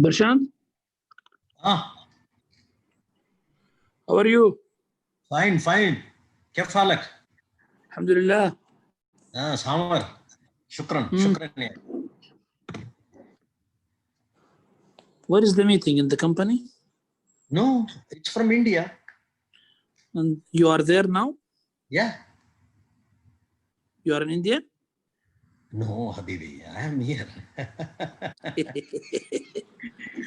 Bershant, Ah, how are you? fine, fine. كيف حالك؟ الحمد لله. سامر. شكرا يا. Where is the meeting? In the company? No, it's from India. And you are there now? Yeah. You are an Indian? No, Habibi, I am here.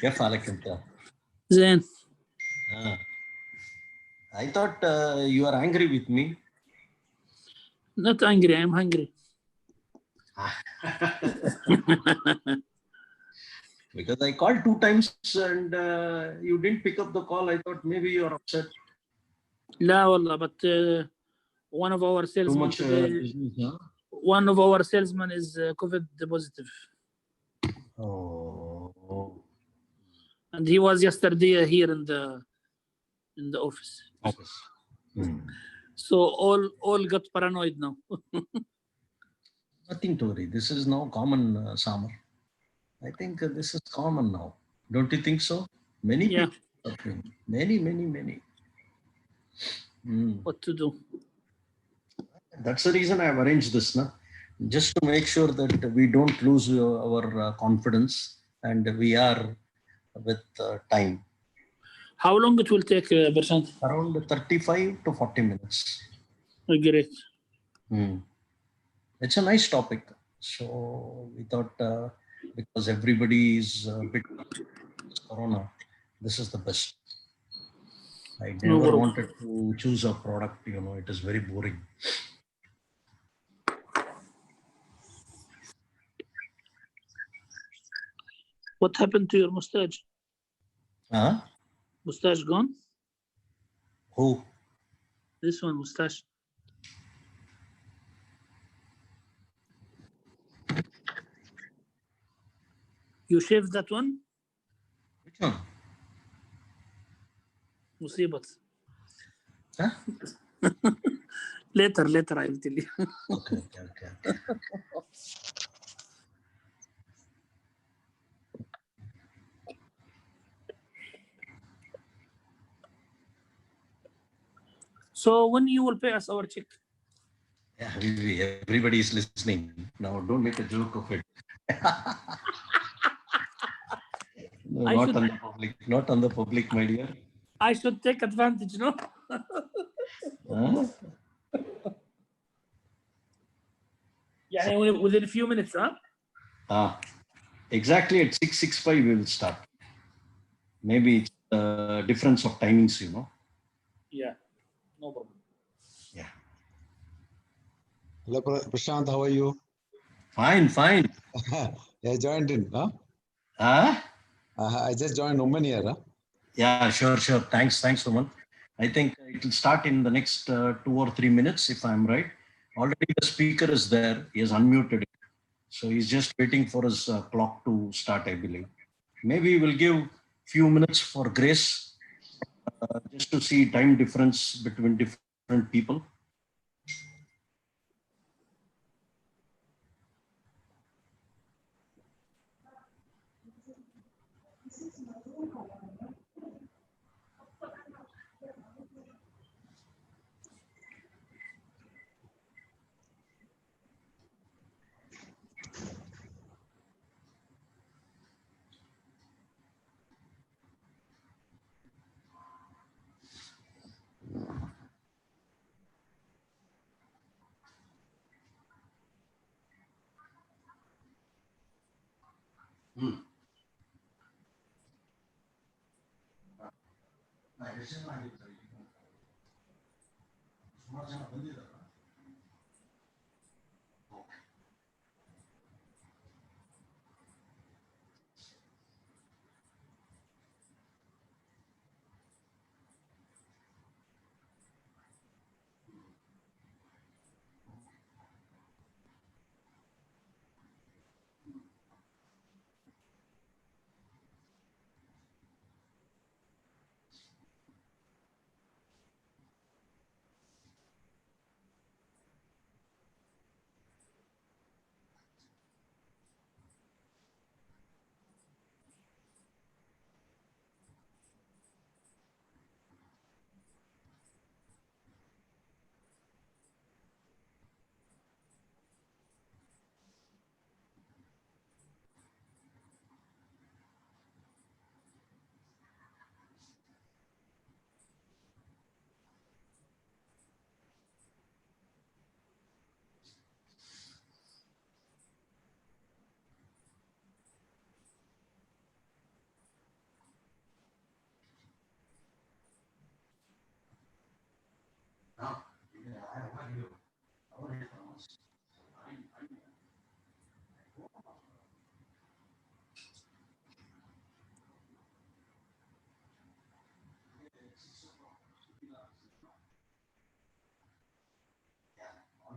كيف حالك أنت؟ زين. I thought you are angry with me. Not angry, I'm hungry. Because I called 2 times and you didn't pick up the call. I thought maybe you are upset. لا والله, but one of our Too salesmen much today, business, huh? one of our salesmen is COVID positive. Oh. And he was yesterday here in the office. So all got paranoid now. Nothing to worry. This is now common, Samar. I think this is common now. Don't you think so? Many Yeah. people are suffering. Many. What to do? That's the reason I have arranged this, na? Just to make sure that we don't lose our confidence and we are with time. How long it will take, Bershant? Around 35 to 40 minutes. Great. It's a nice topic. So we thought because everybody is a bit corona, this is the best. I never wanted to choose a product, it is very boring. What happened to your mustache? Huh? Mustache gone? Who? This one, mustache. You shaved that one? Which one? Musibat. Huh? Later, I will tell you. Okay. So when you will pay us our check? Yeah, everybody is listening. Now don't make a joke of it. No, not on the public, my dear. I should take advantage, no? Huh? Yeah, within a few minutes, huh? Exactly at 6:65 we will start. Maybe it's a difference of timings, Yeah, no problem. Yeah. Hello, Prashant, how are you? Fine. I joined in, huh? I just joined Oman here, huh? Yeah, sure. Thanks, Suman. I think it will start in the next 2 or 3 minutes, if I'm right. Already the speaker is there. He has unmuted it. So he's just waiting for his clock to start, I believe. Maybe we'll give few minutes for grace, just to see time difference between different people.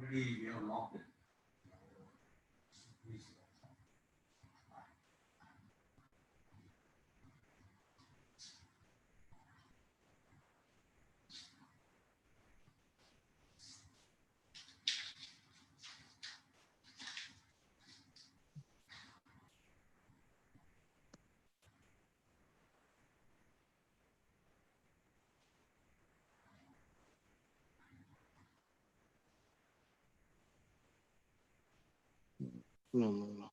already we have locked it. No.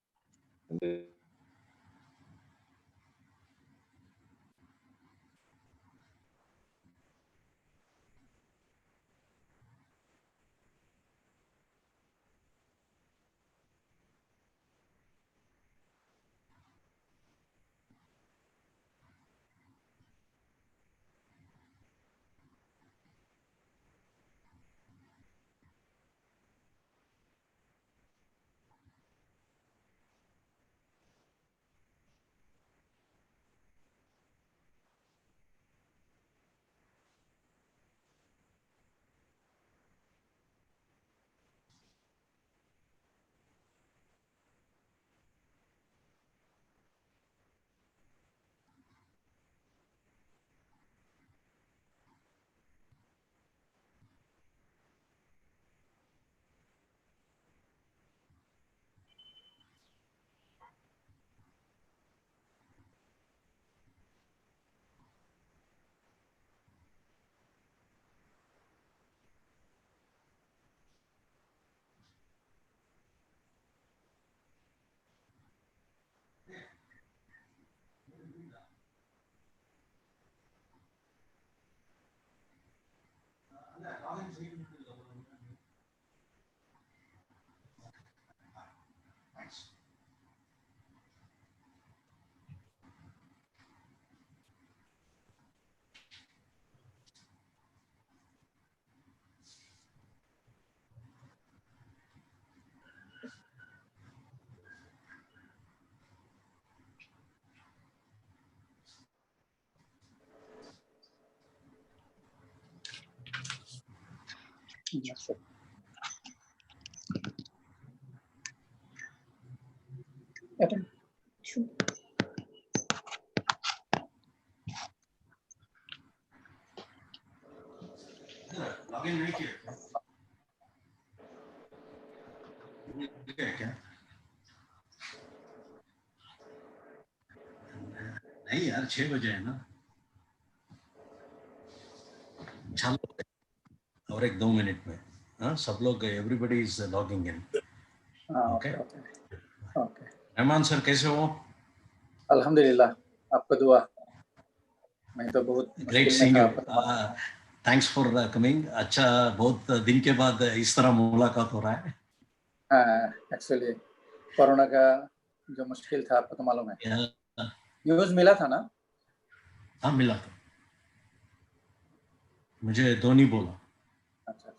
Yes, sir. Attend. Sure. Login नहीं किया क्या? नहीं यार 6 बजे है ना. चलो और 1-2 मिनट में. हाँ सब लोग everybody is logging in. Okay. Rahman sir कैसे हो? अल्हम्दुलिल्लाह, आपका दुआ. मैं तो बहुत ग्रेट मुश्किल सीइंग में यू. था. Thanks for coming. अच्छा बहुत दिन के बाद इस तरह मुलाकात हो रहा है. एक्चुअली कोरोना का जो मुश्किल था आपको तो मालूम है. Yeah. न्यूज़ मिला था ना? हाँ मिला था. मुझे धोनी बोला. अच्छा.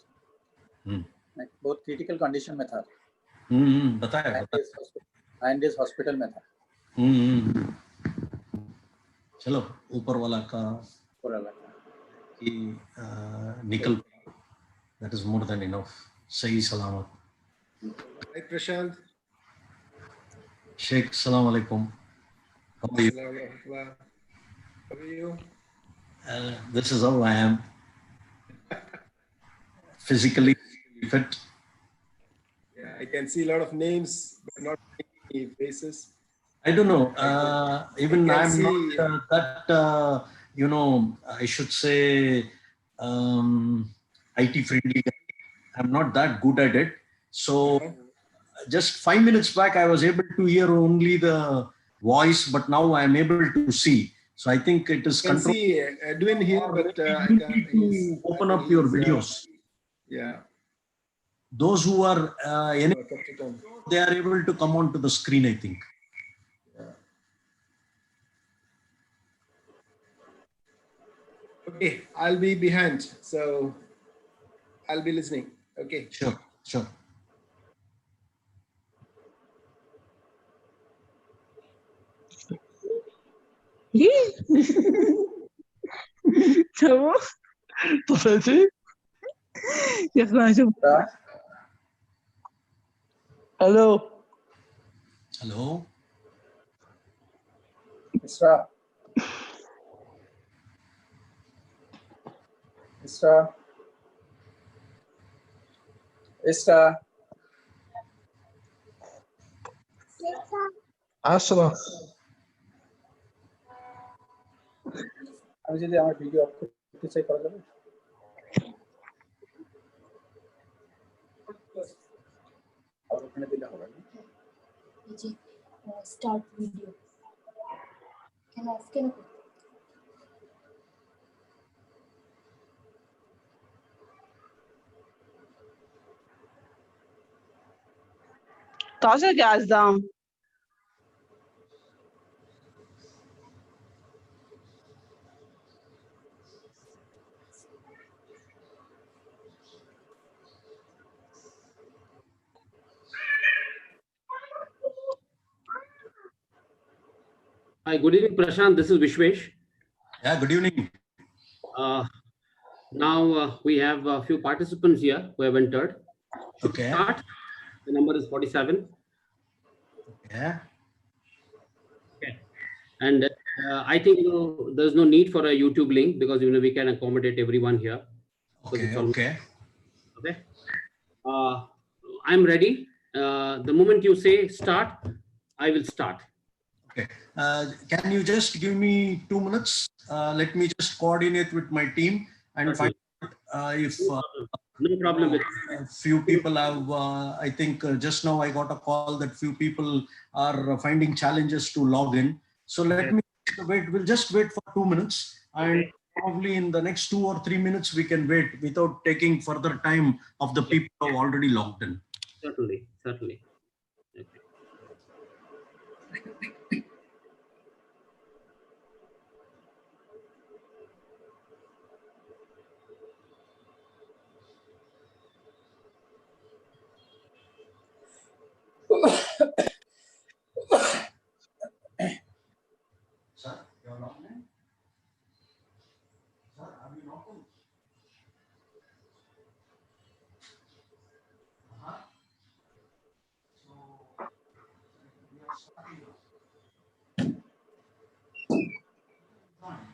मैं बहुत क्रिटिकल कंडीशन में था. बताया. 9 days हॉस्पिटल में था. चलो ऊपर वाला का पूरा लगा कि निकल. That is more than enough. सही सलामत. Hi Prashant. Sheikh, Assalamu alaikum. How are you? How are you? This is how I am. Physically fit. Yeah, I can see a lot of names, but not many faces. I don't know. Even I can I'm see- not that, I should say, IT friendly. I'm not that good at it. So just 5 minutes back, I was able to hear only the voice, but now I'm able to see. So I think it is I can controlled. see Edwin here, but I You can't. need to open up your videos. Yeah. Those who are, Kept it on. they are able to come onto the screen, I think. Okay, I'll be behind, so I'll be listening. Okay. Sure. tamam. Babacığım. Yaklaşım. Hello. Hello. Isra. Isra. Isra. আসসালাম। আমি যদি আমার video of করতে চাই করা যাবে? আর ওখানে দিলে হবে না। Start video. Can I scan it? Taze geldim. Hi, good evening, Prashant. This is Vishwesh. Yeah, good evening. Now we have a few participants here who have entered. Should we Okay. start? The number is 47. Yeah. Okay. And I think there's no need for a YouTube link because we can accommodate everyone here. Okay. Okay. Okay. I'm ready. The moment you say start, I will start. Okay. Can you just give me 2 minutes? Let me just coordinate with my team and find out if No problem with a few people have, I think just now I got a call that few people are finding challenges to log in. So let me wait. We'll just wait for 2 minutes and probably in the next 2 or 3 minutes, we can wait without taking further time of the people who have already logged in. Certainly, certainly. Okay. Sir, you're logged in? Sir, are you logged in? So, we are starting now. Fine.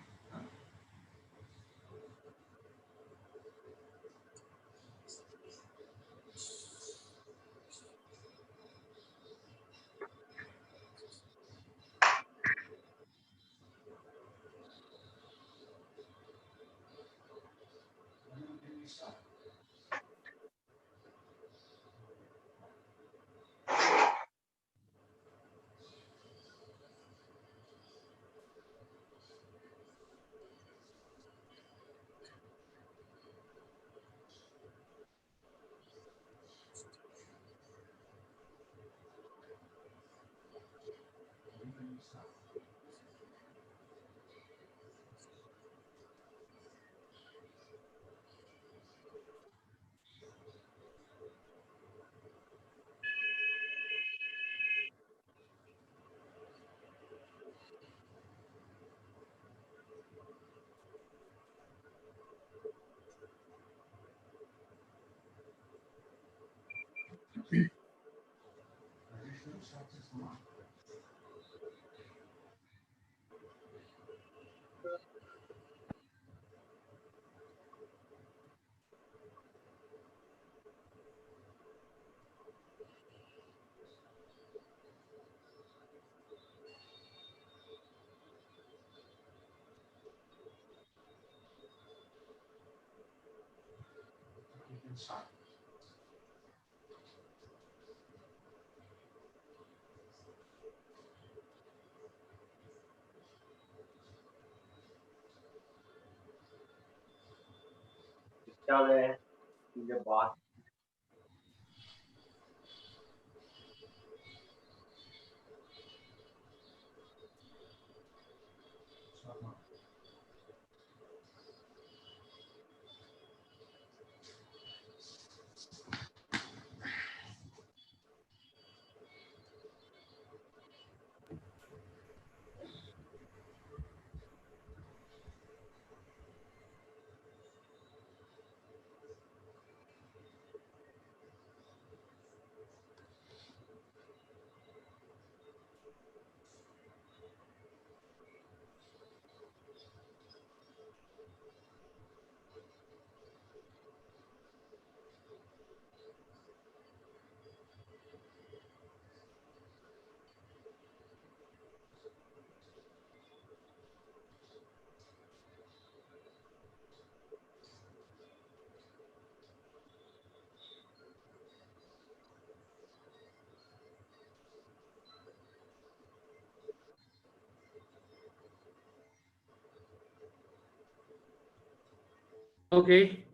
Okay.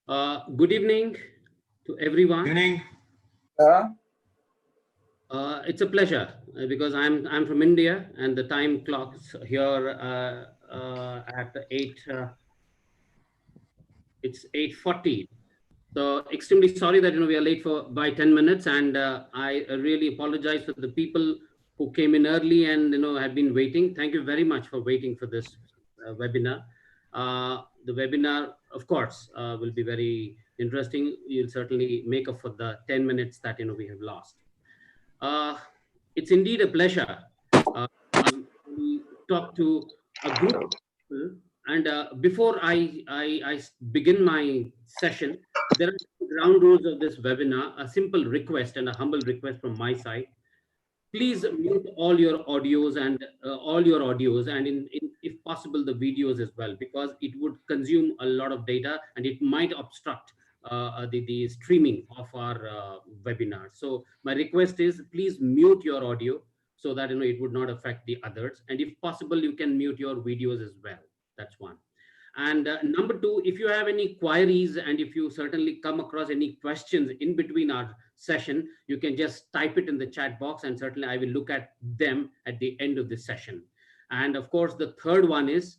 Good evening to everyone. Evening. It's a pleasure because I'm from India and the time clocks here at 8. It's 8:40. So extremely sorry that we are late for by 10 minutes, and I really apologize for the people who came in early and have been waiting. Thank you very much for waiting for this webinar. The webinar, of course, will be very interesting. You'll certainly make up for the 10 minutes that we have lost. It's indeed a pleasure to talk to a group of people. And before I begin my session, there are some ground rules of this webinar, a simple request and a humble request from my side. Please mute all your audios and if possible the videos as well, because it would consume a lot of data and it might obstruct the streaming of our webinar. So my request is please mute your audio so that it would not affect the others, and if possible you can mute your videos as well. That's one. And number two, if you have any queries and if you certainly come across any questions in between our session, you can just type it in the chat box and certainly I will look at them at the end of the session. And of course, the third one is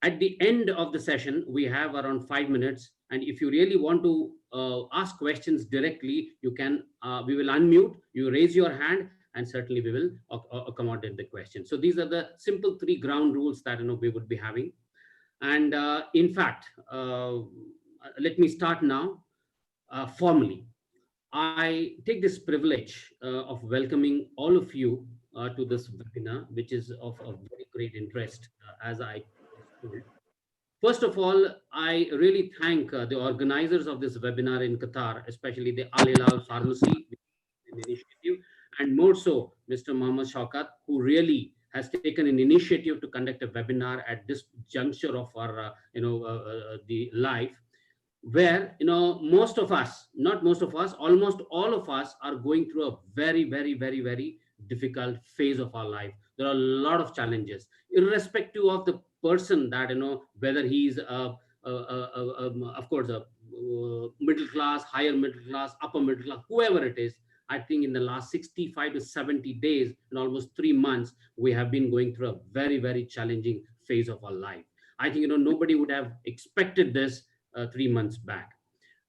at the end of the session, we have around 5 minutes. And if you really want to ask questions directly, you can, we will unmute, you raise your hand, and certainly we will accommodate the question. So these are the simple 3 ground rules that we would be having. And in fact, let me start now formally. I take this privilege of welcoming all of you to this webinar, which is of very great interest, as I told. First of all, I really thank the organizers of this webinar in Qatar, especially the Al Hilal Pharmacy initiative, and more so Mr. Mohammed Shaukat, who really has taken an initiative to conduct a webinar at this juncture of our, the life, where most of us, not most of us, almost all of us are going through a very, very, very, very difficult phase of our life. There are a lot of challenges, irrespective of the person that whether he's of course a middle class, higher middle class, upper middle class, whoever it is. I think in the last 65 to 70 days, in almost 3 months, we have been going through a very, very challenging phase of our life. I think nobody would have expected this 3 months back.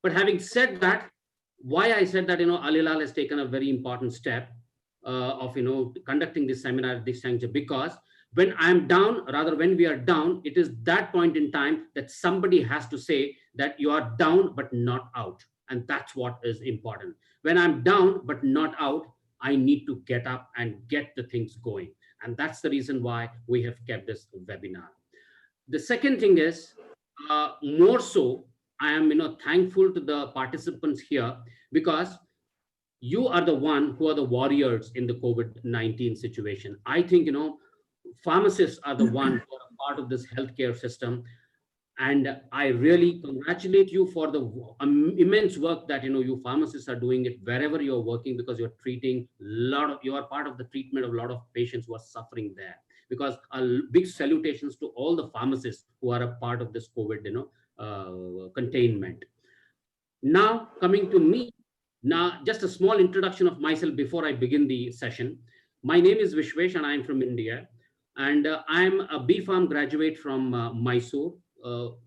But having said that, why I said that Al Hilal has taken a very important step of conducting this seminar at this juncture, because when I'm down, rather when we are down, it is that point in time that somebody has to say that you are down but not out, and that's what is important. When I'm down but not out, I need to get up and get the things going, and that's the reason why we have kept this webinar. The second thing is, more so, I am thankful to the participants here, because you are the one who are the warriors in the COVID-19 situation. I think pharmacists are the one who are a part of this healthcare system, and I really congratulate you for the immense work that you pharmacists are doing it wherever you're working, because you're treating you are part of the treatment of a lot of patients who are suffering there. Because big salutations to all the pharmacists who are a part of this COVID containment. Now coming to me, now just a small introduction of myself before I begin the session. My name is Vishwesh and I'm from India, and I'm a B.Pharm graduate from Mysore.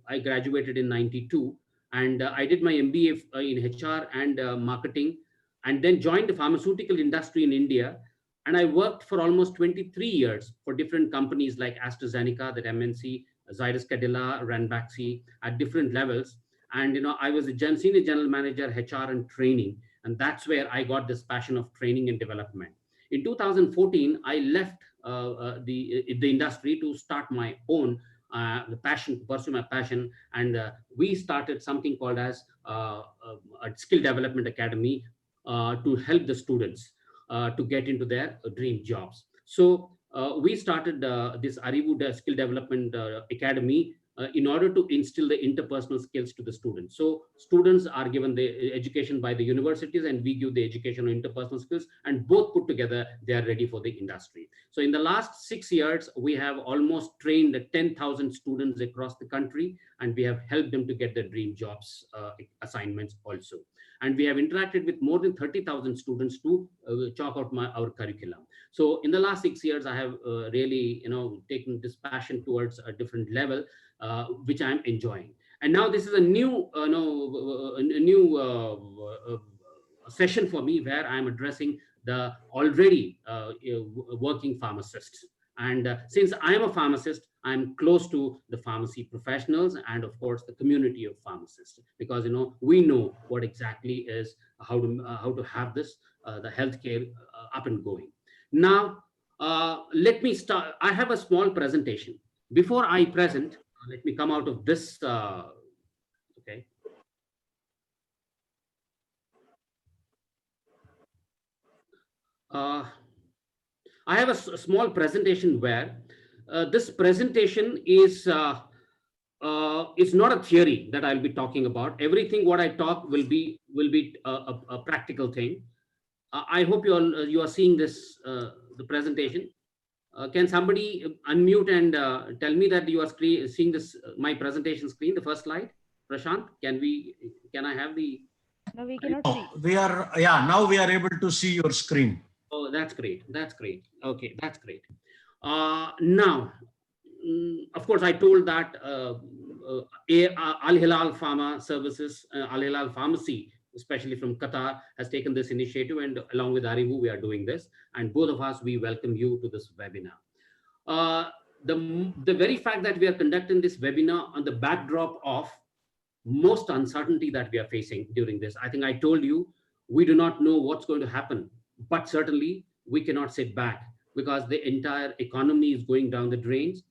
I graduated in '92, and I did my MBA in HR and marketing, and then joined the pharmaceutical industry in India. And I worked for almost 23 years for different companies like AstraZeneca, that MNC, Zydus Cadila, Ranbaxy, at different levels. And I was a senior general manager, HR and training, and that's where I got this passion of training and development. In 2014, I left the industry to start my own pursue my passion, and we started something called as a skill development academy to help the students to get into their dream jobs. So we started this Ariwood Skill Development Academy in order to instill the interpersonal skills to the students. So students are given the education by the universities, and we give the education on interpersonal skills, and both put together, they are ready for the industry. So in the last 6 years, we have almost trained 10,000 students across the country, and we have helped them to get their dream jobs assignments also. And we have interacted with more than 30,000 students to chalk out our curriculum. So in the last 6 years, I have really, taken this passion towards a different level, which I'm enjoying. And now this is a new, session for me where I'm addressing the already working pharmacists. And since I'm a pharmacist, I'm close to the pharmacy professionals and of course the community of pharmacists, because we know what exactly is how to have this the healthcare up and going. Now let me start. I have a small presentation. Before I present, let me come out of this. Okay. I have a small presentation where this presentation is not a theory that I'll be talking about. Everything what I talk will be a practical thing. I hope you are seeing this the presentation. Can somebody unmute and tell me that you are seeing this my presentation screen, the first slide? Prashant, can I have the? No, we cannot see. We are, now we are able to see your screen. Oh, that's great. That's great. Okay, that's great. Now, of course, I told that Al Hilal Pharma Services, Al Hilal Pharmacy, especially from Qatar, has taken this initiative, and along with Aribu, we are doing this. And both of us, we welcome you to this webinar. The very fact that we are conducting this webinar on the backdrop of most uncertainty that we are facing during this. I think I told you, we do not know what's going to happen, but certainly we cannot sit back because the entire economy is going down the drains,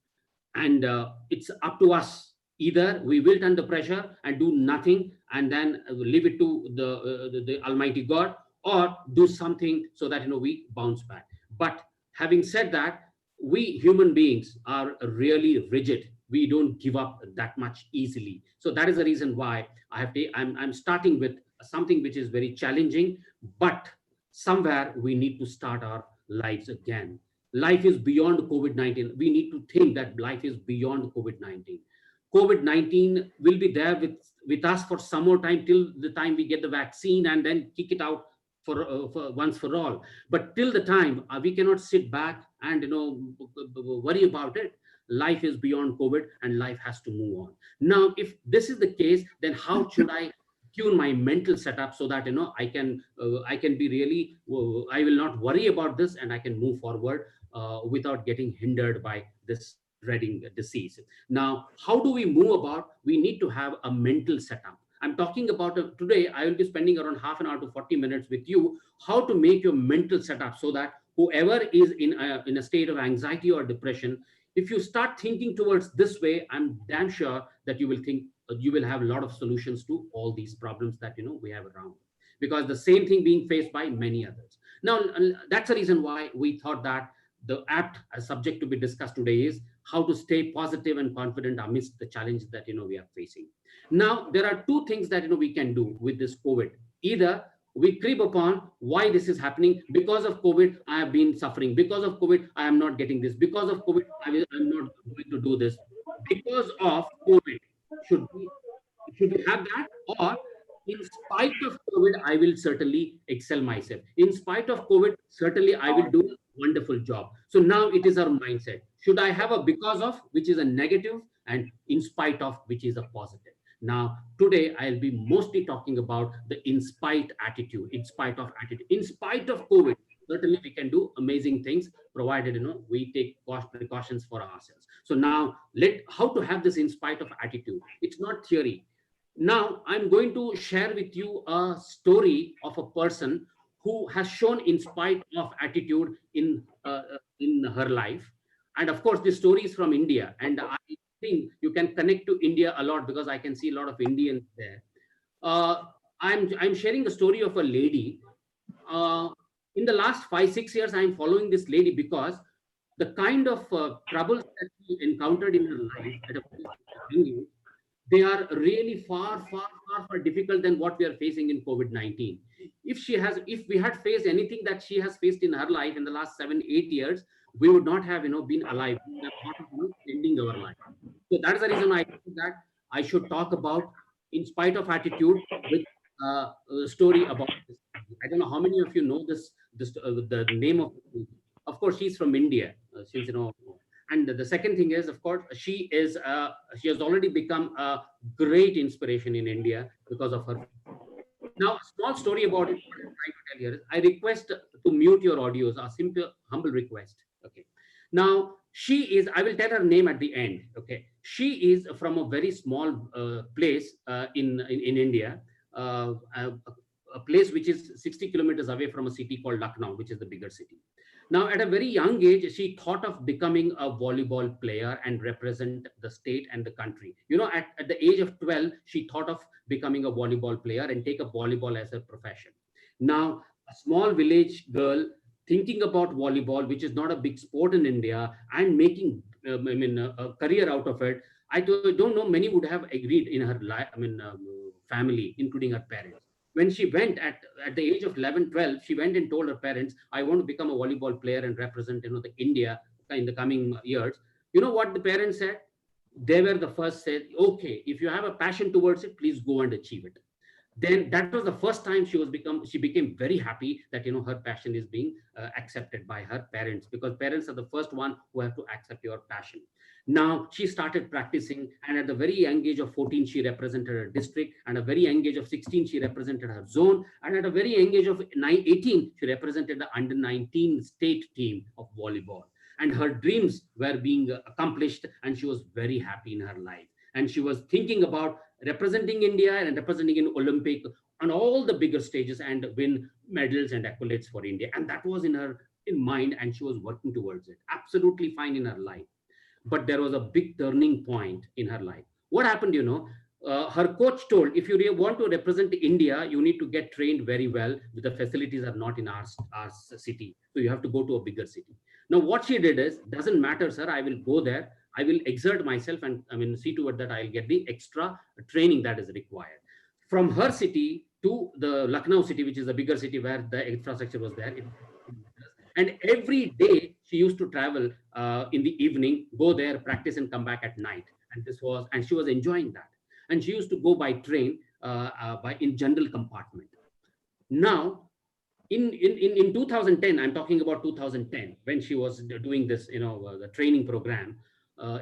and it's up to us. Either we wilt under pressure and do nothing and then leave it to the Almighty God, or do something so that we bounce back. But having said that, we human beings are really rigid. We don't give up that much easily. So that is the reason why I'm starting with something which is very challenging, but somewhere we need to start our lives again. Life is beyond COVID-19. We need to think that life is beyond COVID-19. COVID-19 will be there with us for some more time, till the time we get the vaccine and then kick it out for once for all. But till the time, we cannot sit back and worry about it. Life is beyond COVID and life has to move on. Now, if this is the case, then how should I tune my mental setup so that I can be really, I will not worry about this and I can move forward without getting hindered by this dreading disease. Now, how do we move about? We need to have a mental setup. I'm talking about today. I will be spending around half an hour to 40 minutes with you, how to make your mental setup so that whoever is in a state of anxiety or depression, if you start thinking towards this way, I'm damn sure that you will have a lot of solutions to all these problems that we have around, because the same thing being faced by many others. Now, that's the reason why we thought that the apt subject to be discussed today is how to stay positive and confident amidst the challenges that we are facing. Now, there are two things that we can do with this COVID. Either we creep upon why this is happening. Because of COVID, I have been suffering. Because of COVID, I am not getting this. Because of COVID, I'm not going to do this. Because of COVID, should we have that? Or in spite of COVID, I will certainly excel myself. In spite of COVID, certainly I will do a wonderful job. So now it is our mindset. Should I have a because of, which is a negative, and in spite of, which is a positive? Now, today I'll be mostly talking about the in spite attitude, in spite of attitude. In spite of COVID, certainly we can do amazing things, provided we take precautions for ourselves. So now, how to have this in spite of attitude. It's not theory. Now, I'm going to share with you a story of a person who has shown in spite of attitude in her life. And of course, this story is from India. And I think you can connect to India a lot because I can see a lot of Indians there. I'm sharing the story of a lady. In the last 5-6 years, I'm following this lady because the kind of troubles that she encountered in her life at a they are really far difficult than what we are facing in COVID-19. If we had faced anything that she has faced in her life in the last 7-8 years, we would not have, been alive. We would have thought of, ending our life. So that is the reason I think that I should talk about In Spite of Attitude with a story about this. I don't know how many of you know the name of the movie. Of course, she's from India, since And the second thing is, of course, she has already become a great inspiration in India because of her. Now, a small story about it. What I'm trying to tell here is, I request to mute your audios. A simple, humble request. Okay. Now, I will tell her name at the end. Okay. She is from a very small place in India, a place which is 60 kilometers away from a city called Lucknow, which is the bigger city. Now, at a very young age, she thought of becoming a volleyball player and represent the state and the country. At the age of 12, she thought of becoming a volleyball player and take up volleyball as a profession. Now, a small village girl thinking about volleyball, which is not a big sport in India, and making a career out of it, I don't know, many would have agreed in her life, family, including her parents. When she went at the age of 11, 12, she went and told her parents, I want to become a volleyball player and represent the India in the coming years. You know what the parents said? They were the first said, okay, if you have a passion towards it, please go and achieve it. Then that was the first time she became very happy that her passion is being accepted by her parents, because parents are the first one who have to accept your passion. Now she started practicing, and at the very young age of 14 she represented her district, and at a very young age of 16 she represented her zone, and at a very young age of 18 she represented the under 19 state team of volleyball, and her dreams were being accomplished, and she was very happy in her life, and she was thinking about representing India and representing in Olympic on all the bigger stages and win medals and accolades for India. And that was in her mind, and she was working towards it. Absolutely fine in her life. But there was a big turning point in her life. What happened, her coach told, if you want to represent India, you need to get trained very well. The facilities are not in our city. So you have to go to a bigger city. Now, what she did is, doesn't matter, sir, I will go there. I will exert myself and see to it that I'll get the extra training that is required. From her city to the Lucknow city, which is the bigger city where the infrastructure was there. And every day she used to travel in the evening, go there, practice, and come back at night. And she was enjoying that. And she used to go by train, in general compartment. Now, in 2010, I'm talking about 2010, when she was doing this, the training program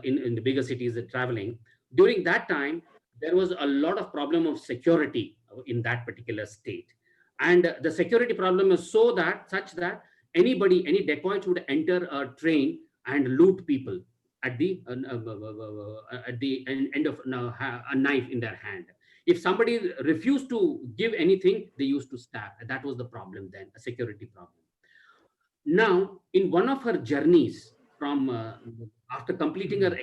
in the bigger cities, traveling. During that time, there was a lot of problem of security in that particular state. And the security problem is such that any dacoits would enter a train and loot people at the end of a knife in their hand. If somebody refused to give anything, they used to stab. That was the problem then, a security problem. Now, in one of her journeys after completing her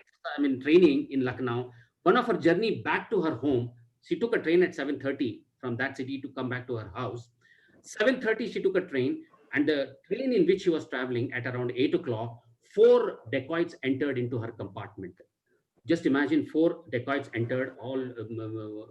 training in Lucknow, one of her journey back to her home, she took a train at 7:30 from that city to come back to her house. 7:30 she took a train, and the train in which she was traveling at around 8 o'clock, 4 dacoits entered into her compartment. Just imagine 4 dacoits entered, all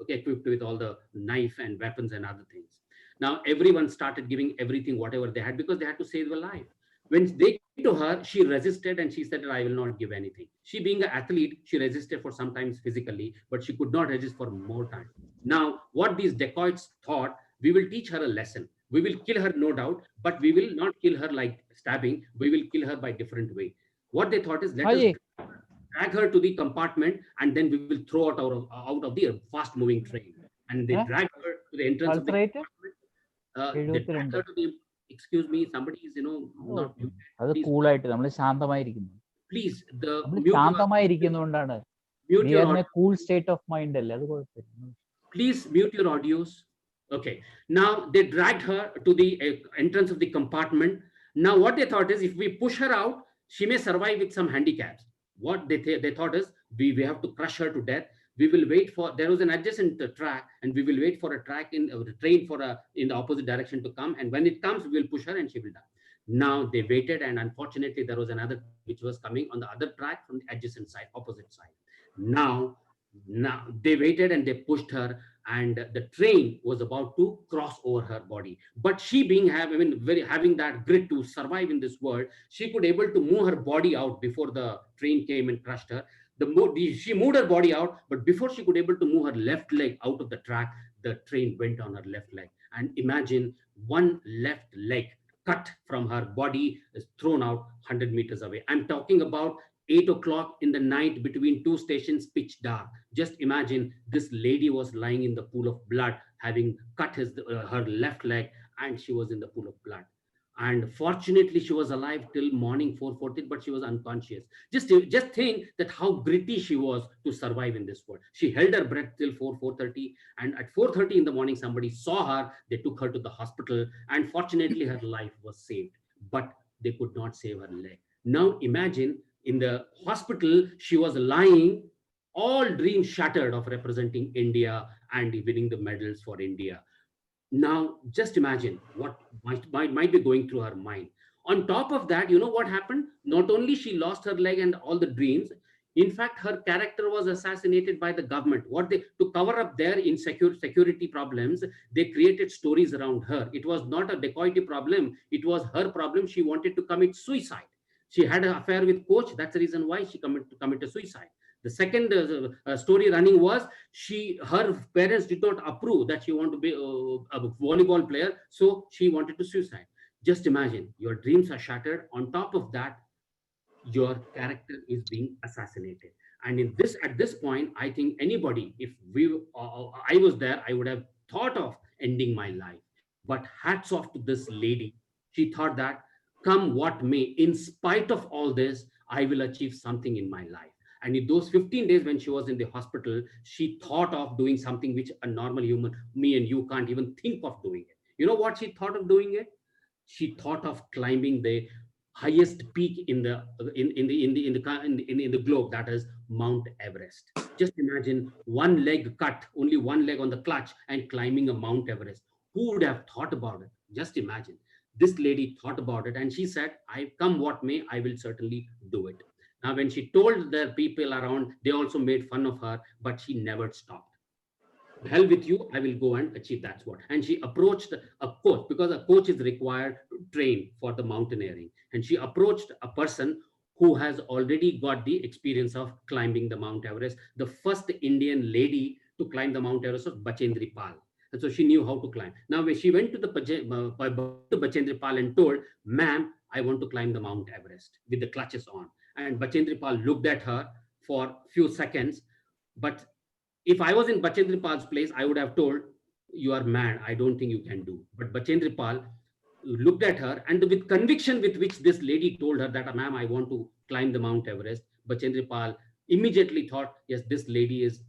equipped with all the knife and weapons and other things. Now, everyone started giving everything, whatever they had, because they had to save her life. When they came to her, she resisted and she said, I will not give anything. She being an athlete, she resisted for sometimes physically, but she could not resist for more time. Now, what these dacoits thought, we will teach her a lesson. We will kill her, no doubt, but we will not kill her like stabbing. We will kill her by different way. What they thought is, let us drag her to the compartment, and then we will throw her out of the fast-moving train. And they dragged her to the entrance of the compartment. They dragged her to the, excuse me, somebody is, not muted. Please, mute your cool state of mind. Please mute your audios. Okay. Now they dragged her to the entrance of the compartment. Now what they thought is, if we push her out, she may survive with some handicaps. What they thought is, we have to crush her to death. We will wait for, there was an adjacent track, and we will wait for a track in the train in the opposite direction to come. And when it comes, we will push her and she will die. Now they waited, and unfortunately there was another which was coming on the other track from the adjacent side, opposite side. Now Now they waited and they pushed her, and the train was about to cross over her body. But she being having that grit to survive in this world, she could able to move her body out before the train came and crushed her. She moved her body out, but before she could able to move her left leg out of the track, the train went on her left leg. And imagine one left leg cut from her body is thrown out 100 meters away. I'm talking about 8 o'clock in the night between two stations, pitch dark. Just imagine this lady was lying in the pool of blood, having cut her left leg, and she was in the pool of blood. And fortunately, she was alive till morning 4:40, but she was unconscious. Just think that how gritty she was to survive in this world. She held her breath till 4:30, and at 4:30 in the morning, somebody saw her. They took her to the hospital, and fortunately, her life was saved. But they could not save her leg. Now imagine in the hospital, she was lying, all dreams shattered of representing India and winning the medals for India. Now, just imagine what might be going through her mind. On top of that, you know what happened? Not only she lost her leg and all the dreams, in fact, her character was assassinated by the government. To cover up their security problems, they created stories around her. It was not a dacoity problem. It was her problem. She wanted to commit suicide. She had an affair with coach. That's the reason why she committed suicide. The second story running was her parents did not approve that she wanted to be a volleyball player, so she wanted to suicide. Just imagine, your dreams are shattered. On top of that, your character is being assassinated. And at this point, I think anybody, if I was there, I would have thought of ending my life. But hats off to this lady. She thought that come what may, in spite of all this, I will achieve something in my life. And in those 15 days when she was in the hospital, she thought of doing something which a normal human, me and you, can't even think of doing it. You know what she thought of doing it? She thought of climbing the highest peak in the globe, that is Mount Everest. Just imagine, one leg cut, only one leg on the clutch, and climbing a Mount Everest. Who would have thought about it? Just imagine. This lady thought about it, and she said, I come what may, I will certainly do it. Now, when she told the people around, they also made fun of her, but she never stopped. Hell with you, I will go and achieve that what. And she approached a coach, because a coach is required to train for the mountaineering. And she approached a person who has already got the experience of climbing the Mount Everest. The first Indian lady to climb the Mount Everest was Bachendri Pal. And so she knew how to climb. Now, when she went to Bachendri Pal and told, ma'am, I want to climb the Mount Everest with the clutches on. And Bachendri Pal looked at her for a few seconds. But if I was in Bachendri Pal's place, I would have told, you are mad. I don't think you can do. But Bachendri Pal looked at her, and with conviction with which this lady told her that, ma'am, I want to climb the Mount Everest, Bachendri Pal immediately thought, yes, this lady is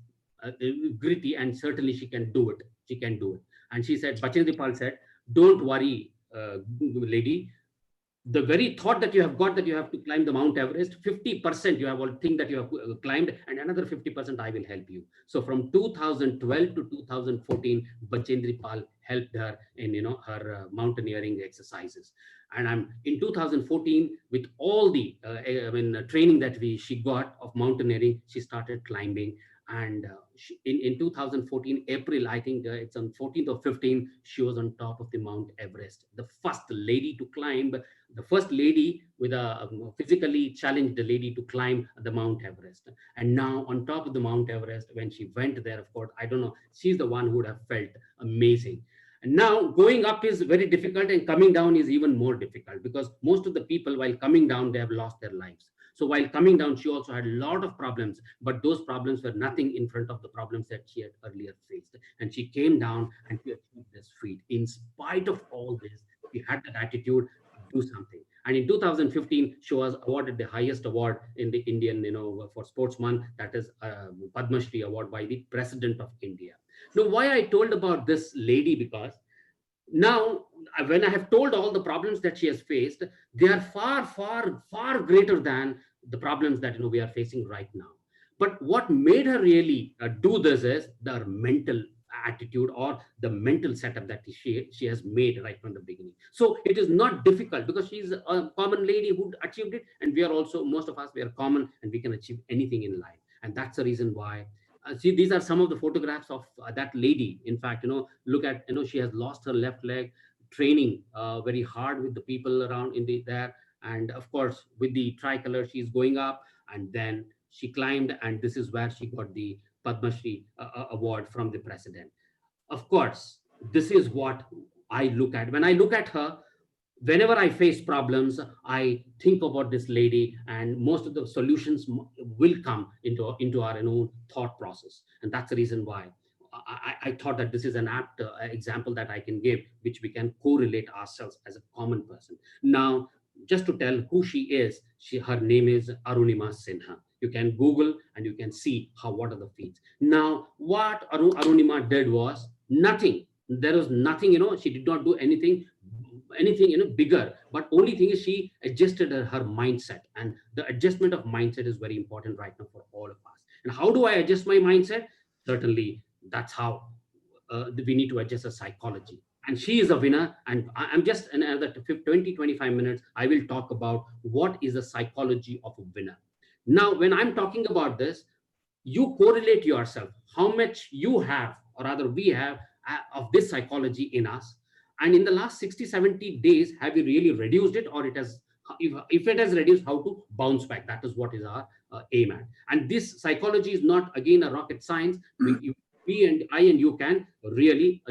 gritty and certainly she can do it. She can do it. And she said, Bachendri Pal said, don't worry, lady. The very thought that you have got that you have to climb the Mount Everest, 50% you have all think that you have climbed, and another 50% I will help you. So from 2012 to 2014, Bachendri Pal helped her in her mountaineering exercises. And in 2014, with all the training that she got of mountaineering, she started climbing. And in 2014 April, I think it's on 14th or 15th, she was on top of the Mount Everest, the first lady to climb, the first lady with a physically challenged lady to climb the Mount Everest. And now on top of the Mount Everest, when she went there, of course, I don't know, she's the one who would have felt amazing. And now going up is very difficult, and coming down is even more difficult, because most of the people, while coming down, they have lost their lives. So while coming down, she also had a lot of problems, but those problems were nothing in front of the problems that she had earlier faced. And she came down and she achieved this feat. In spite of all this, she had that attitude to do something. And in 2015, she was awarded the highest award in the Indian, for sportsman, that is Padma Shri award by the President of India. Now, why I told about this lady, because now, when I have told all the problems that she has faced, they are far, far, far greater than the problems that we are facing right now. But what made her really do this is the mental attitude, or the mental setup that she has made right from the beginning. So it is not difficult, because she's a common lady who achieved it, and we are also, most of us, we are common, and we can achieve anything in life. And that's the reason why See, these are some of the photographs of that lady. In fact, look at, she has lost her left leg, training very hard with the people around there. And of course, with the tricolor, she's going up, and then she climbed, and this is where she got the Padma Shri award from the president. Of course, this is what I look at. When I look at her, whenever I face problems, I think about this lady, and most of the solutions will come into our own thought process. And that's the reason why I thought that this is an apt example that I can give, which we can correlate ourselves as a common person. Now, just to tell who she is, her name is Arunima Sinha. You can Google and you can see what are the feats. Now, what Arunima did was nothing. There was nothing, she did not do anything bigger, but only thing is she adjusted her mindset, and the adjustment of mindset is very important right now for all of us. And how do I adjust my mindset? Certainly, that's how we need to adjust our psychology. And she is a winner, and I'm just in another 20-25 minutes I will talk about what is the psychology of a winner. Now, when I'm talking about this, you correlate yourself how much you have, or rather we have, of this psychology in us. And in the last 60-70 days, have you really reduced it, or it has, if it has reduced, how to bounce back? That is what is our aim at. And this psychology is not, again, a rocket science. We and I and you can really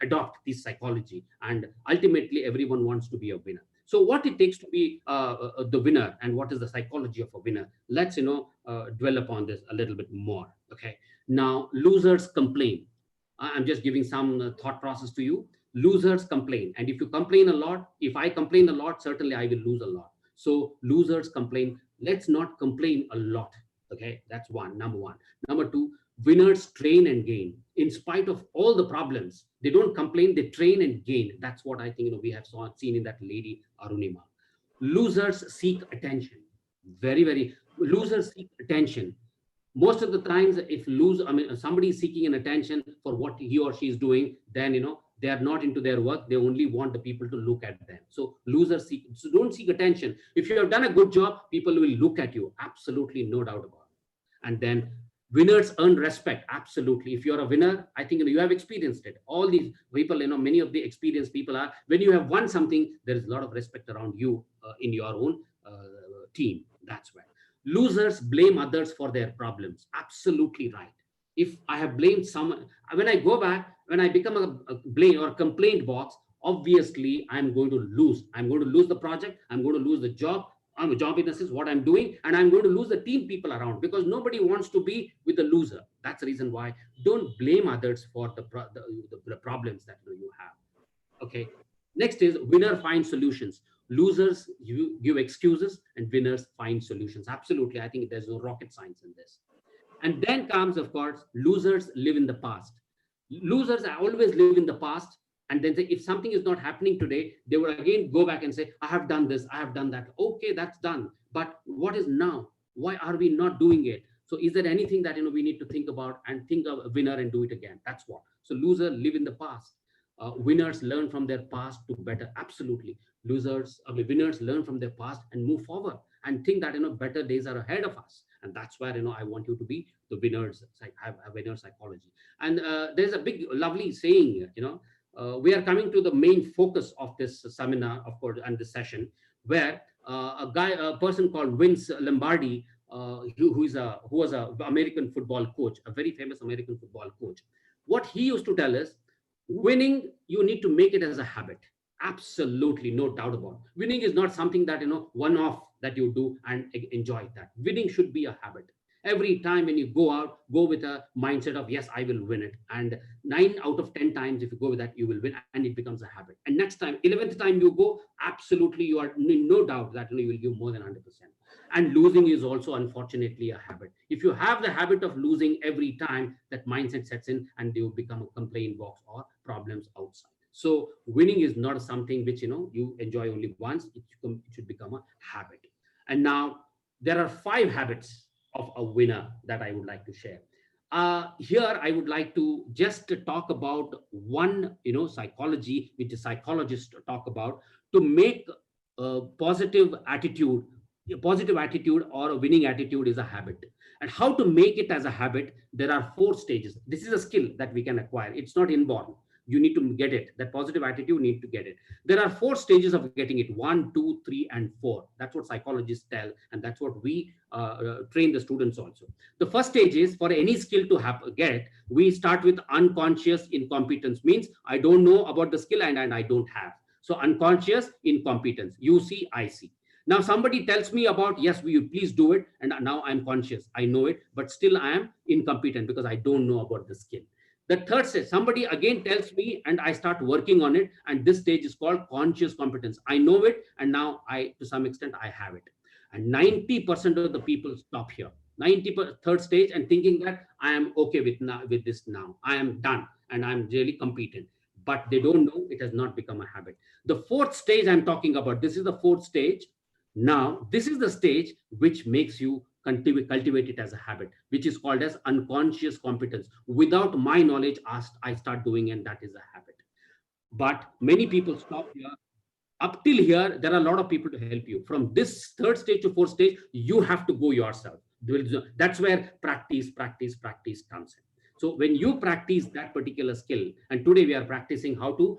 adopt this psychology, and ultimately everyone wants to be a winner. So what it takes to be the winner, and what is the psychology of a winner? Let's dwell upon this a little bit more. Okay. Now, losers complain. I'm just giving some thought process to you. Losers complain, and if you complain a lot, if I complain a lot, certainly I will lose a lot. So losers complain. Let's not complain a lot. Okay, that's number one. Number two, winners train and gain. In spite of all the problems, they don't complain, they train and gain. That's what I think we have seen in that lady Arunima. Losers seek attention. Losers seek attention. Most of the times, if somebody is seeking an attention for what he or she is doing, then they are not into their work. They only want the people to look at them. So losers don't seek attention. If you have done a good job, people will look at you. Absolutely, no doubt about it. And then winners earn respect. Absolutely. If you're a winner, I think you have experienced it. All these people, many of the experienced people are, when you have won something, there is a lot of respect around you in your own team. That's why. Losers blame others for their problems. Absolutely right. If I have blamed someone, when I go back, when I become a blame or complaint box, obviously I'm going to lose. I'm going to lose the project. I'm going to lose the job. I'm a job in this is what I'm doing, and I'm going to lose the team people around, because nobody wants to be with the loser. That's the reason why. Don't blame others for the problems that you have. Okay. Next is winner finds solutions. Losers give excuses, and winners find solutions. Absolutely. I think there's no rocket science in this. And then comes, of course, losers live in the past. Losers always live in the past, and then say, if something is not happening today, they will again go back and say, I have done this, I have done that. Okay, that's done. But what is now? Why are we not doing it? So is there anything that we need to think about and think of a winner and do it again? That's what. So losers live in the past. Winners learn from their past to better. Absolutely. Winners learn from their past and move forward and think that better days are ahead of us. And that's where I want you to be the winners. Have a winner psychology. And there's a big, lovely saying. We are coming to the main focus of this seminar, of course, and this session, where a person called Vince Lombardi, who was an American football coach, a very famous American football coach. What he used to tell us, winning, you need to make it as a habit. Absolutely, no doubt about it. Winning is not something that, one-off that you do and enjoy that. Winning should be a habit. Every time when you go out, go with a mindset of, yes, I will win it. And 9 out of 10 times, if you go with that, you will win, and it becomes a habit. And next time, 11th time you go, absolutely, you are no doubt that you will give more than 100%. And losing is also, unfortunately, a habit. If you have the habit of losing every time, that mindset sets in, and you become a complaint box or problems outside. So winning is not something which, you enjoy only once. It should become a habit. And now there are 5 habits of a winner that I would like to share. Here, I would like to just talk about one, psychology, which the psychologists talk about, to make a positive attitude, A positive attitude or a winning attitude is a habit. And how to make it as a habit, there are 4 stages. This is a skill that we can acquire. It's not inborn. You need to get it. That positive attitude, you need to get it. There are 4 stages of getting it: 1, 2, 3, and 4. That's what psychologists tell, and that's what we train the students also. The first stage is, for any skill to get, we start with unconscious incompetence. Means I don't know about the skill and I don't have. So unconscious incompetence. You see, I see. Now somebody tells me about, yes, will you please do it? And now I'm conscious. I know it, but still I am incompetent because I don't know about the skill. The third stage, somebody again tells me and I start working on it. And this stage is called conscious competence. I know it, and now to some extent, I have it. And 90% of the people stop here. 93rd stage, and thinking that I am okay with this now. I am done and I'm really competent. But they don't know it has not become a habit. The 4th stage I'm talking about, this is the 4th stage. Now, this is the stage which makes you cultivate it as a habit, which is called as unconscious competence. Without my knowledge, I start doing, and that is a habit. But many people stop here. Up till here, there are a lot of people to help you. From this 3rd stage to 4th stage, you have to go yourself. That's where practice comes in. So when you practice that particular skill, and today we are practicing how to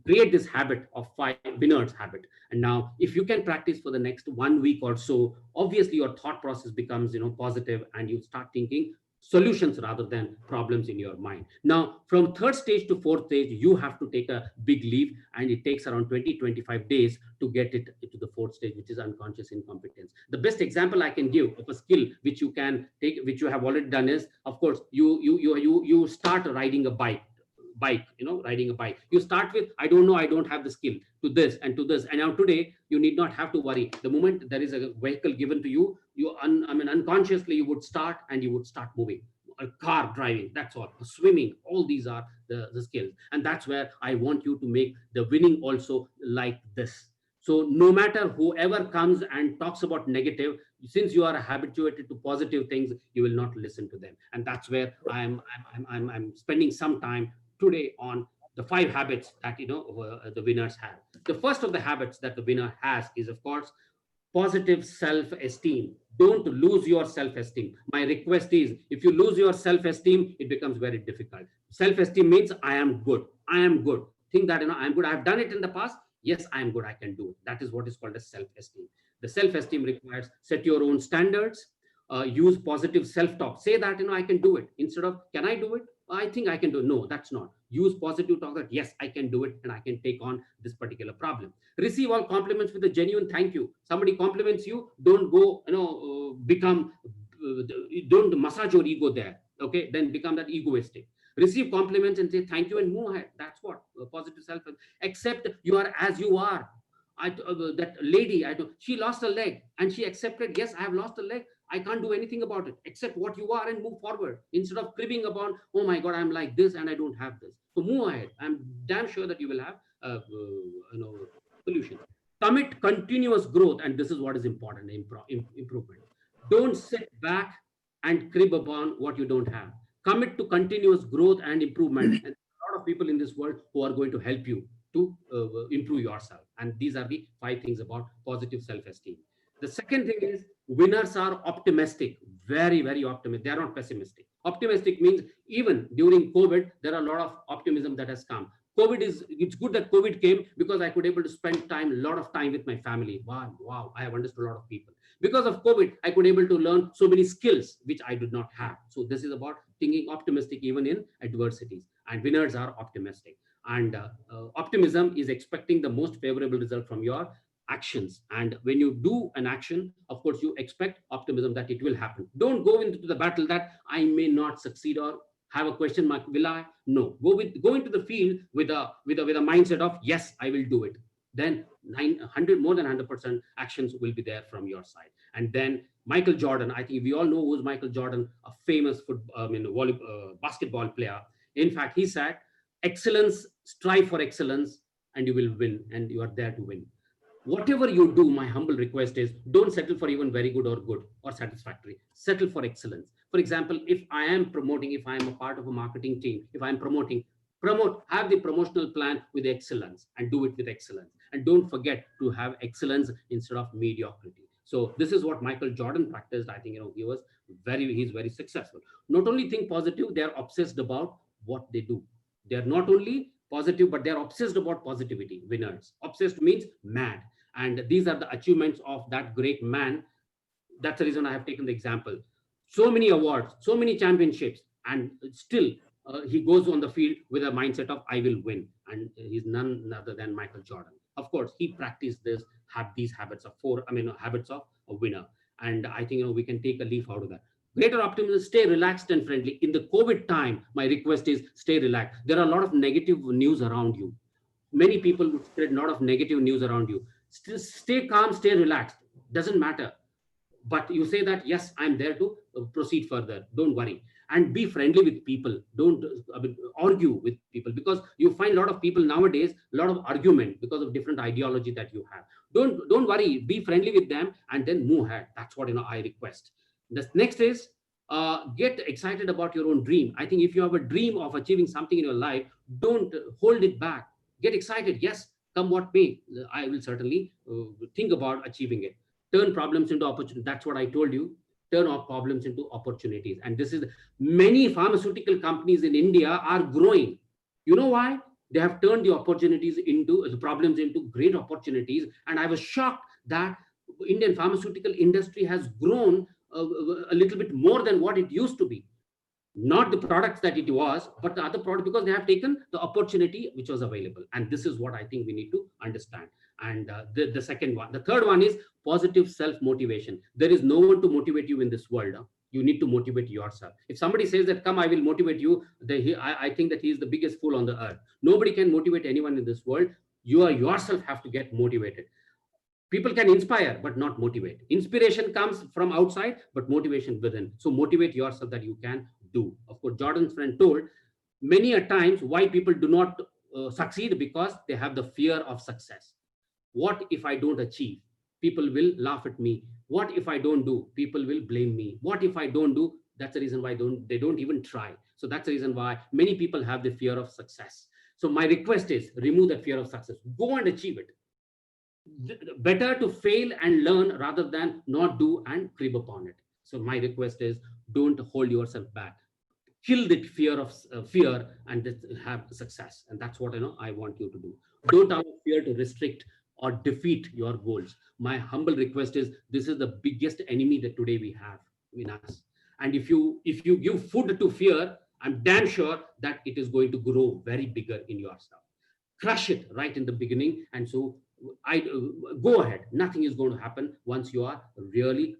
create this habit of 5 winners habit. And now if you can practice for the next 1 week or so, obviously your thought process becomes positive, and you start thinking solutions rather than problems in your mind. Now from 3rd stage to 4th stage, you have to take a big leap, and it takes around 20-25 days to get it to the 4th stage, which is unconscious incompetence. The best example I can give of a skill which you can take, which you have already done, is, of course, you start riding a bike, riding a bike. You start with, I don't know, I don't have the skill, to this and to this. And now today, you need not have to worry. The moment there is a vehicle given to you, unconsciously you would start, and you would start moving. A car driving, that's all. Swimming, all these are the skills. And that's where I want you to make the winning also like this. So no matter whoever comes and talks about negative, since you are habituated to positive things, you will not listen to them. And that's where I'm spending some time today on the 5 habits that the winners have. The first of the habits that the winner has is, of course, positive self-esteem. Don't lose your self-esteem. My request is, if you lose your self-esteem, it becomes very difficult. Self-esteem means I am good. I am good. Think that I am good. I have done it in the past. Yes, I am good. I can do it. That is what is called as self-esteem. The self-esteem requires set your own standards. Use positive self-talk. Say that I can do it, instead of can I do it? I think I can do it. No, that's not. Use positive talk that yes, I can do it, and I can take on this particular problem. Receive all compliments with a genuine thank you. Somebody compliments you, don't go, don't massage your ego there. Okay, then become that egoistic. Receive compliments and say thank you and move ahead. That's what positive self. Accept you are as you are. That lady, she lost a leg, and she accepted, yes, I have lost a leg. I can't do anything about it. Accept what you are and move forward, instead of cribbing upon, oh my God, I'm like this and I don't have this. So move ahead. I'm damn sure that you will have solution. Commit continuous growth, and this is what is important, improvement. Don't sit back and crib upon what you don't have. Commit to continuous growth and improvement. And a lot of people in this world who are going to help you to improve yourself. And these are the 5 things about positive self-esteem. The second thing is, winners are optimistic, very, very optimistic. They are not pessimistic. Optimistic means even during COVID, there are a lot of optimism that has come. It's good that COVID came, because I could able to spend a lot of time with my family. Wow, I have understood a lot of people. Because of COVID, I could able to learn so many skills which I did not have. So this is about thinking optimistic even in adversities. And winners are optimistic. And optimism is expecting the most favorable result from your actions. And when you do an action, of course, you expect optimism that it will happen. Don't go into the battle that I may not succeed or have a question mark. Will I? No. Go into the field with a mindset of yes, I will do it. Then more than 100% actions will be there from your side. And then Michael Jordan, I think we all know who's Michael Jordan, a famous basketball player. In fact, he said, excellence, strive for excellence, and you will win, and you are there to win. Whatever you do, my humble request is, don't settle for even very good or satisfactory. Settle for excellence. For example, if I am a part of a marketing team, if I'm promote, have the promotional plan with excellence, and do it with excellence. And don't forget to have excellence instead of mediocrity. So this is what Michael Jordan practiced. I think, he's very successful. Not only think positive, they are obsessed about what they do. They are not only positive, but they are obsessed about positivity. Winners. Obsessed means mad. And these are the achievements of that great man. That's the reason I have taken the example. So many awards, so many championships, and still he goes on the field with a mindset of I will win. And he's none other than Michael Jordan. Of course, he practiced these habits of habits of a winner. And I think we can take a leaf out of that. Greater optimism, stay relaxed and friendly. In the COVID time, my request is stay relaxed. There are a lot of negative news around you. Many people would spread a lot of negative news around you. Still stay calm, stay relaxed. Doesn't matter. But you say that, yes, I'm there to proceed further. Don't worry. And be friendly with people. Don't argue with people, because you find a lot of people nowadays, a lot of argument because of different ideology that you have. Don't worry. Be friendly with them and then move ahead. That's what I request. The next is get excited about your own dream. I think if you have a dream of achieving something in your life, don't hold it back. Get excited. Yes, come what may. I will certainly think about achieving it. Turn problems into opportunities. That's what I told you. Turn off problems into opportunities. And this is many pharmaceutical companies in India are growing. You know why? They have turned the opportunities into the problems into great opportunities. And I was shocked that Indian pharmaceutical industry has grown a little bit more than what it used to be. Not the products that it was, but the other product, because they have taken the opportunity which was available. And this is what I think we need to understand. And the second one, the third one is positive self-motivation. There is no one to motivate you in this world. You need to motivate yourself. If somebody says that, come, I will motivate you, I think that he is the biggest fool on the earth. Nobody can motivate anyone in this world. You yourself have to get motivated. People can inspire, but not motivate. Inspiration comes from outside, but motivation within. So motivate yourself that you can do. Of course, Jordan's friend told many a times why people do not succeed, because they have the fear of success. What if I don't achieve? People will laugh at me. What if I don't do? People will blame me. What if I don't do? That's the reason why they don't even try. So that's the reason why many people have the fear of success. So my request is remove that fear of success. Go and achieve it. Better to fail and learn rather than not do and crib upon it. So my request is don't hold yourself back. Kill that fear and have success. And that's what I want you to do. Don't allow fear to restrict or defeat your goals. My humble request is this is the biggest enemy that today we have in us. And if you give food to fear, I'm damn sure that it is going to grow very bigger in yourself. Crush it right in the beginning. And so go ahead. Nothing is going to happen once you are really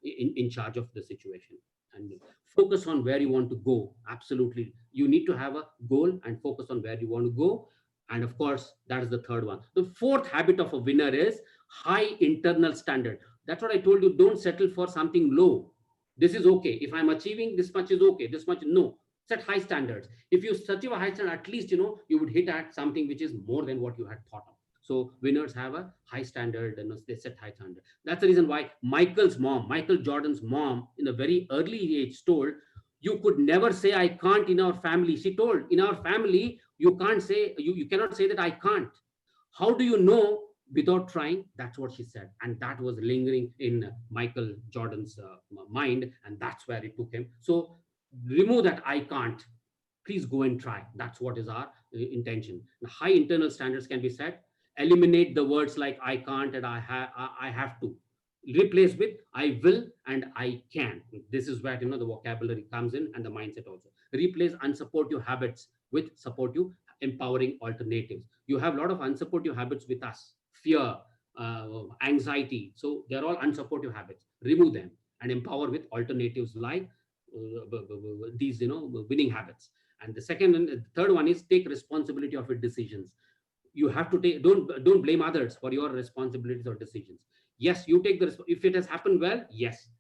in charge of the situation. And focus on where you want to go. Absolutely. You need to have a goal and focus on where you want to go. And of course, that is the third one. The fourth habit of a winner is high internal standard. That's what I told you. Don't settle for something low. This is okay. If I'm achieving this much is okay. This much, no. Set high standards. If you achieve a high standard, at least, you would hit at something which is more than what you had thought of. So winners have a high standard and they set high standard. That's the reason why Michael Jordan's mom, in a very early age told, you could never say I can't in our family. She told, in our family, you can't say, you cannot say that I can't. How do you know without trying? That's what she said. And that was lingering in Michael Jordan's mind. And that's where it took him. So remove that I can't. Please go and try. That's what is our intention. High internal standards can be set. Eliminate the words like I can't and I have to. Replace with I will and I can. This is where the vocabulary comes in, and the mindset also. Replace unsupportive habits with supportive, empowering alternatives. You have a lot of unsupportive habits with us. Fear, anxiety. So they're all unsupportive habits. Remove them and empower with alternatives like these winning habits. And the second and the third one is take responsibility of your decisions. You have to take, don't blame others for your responsibilities or decisions. Yes, you take if it has happened well, yes,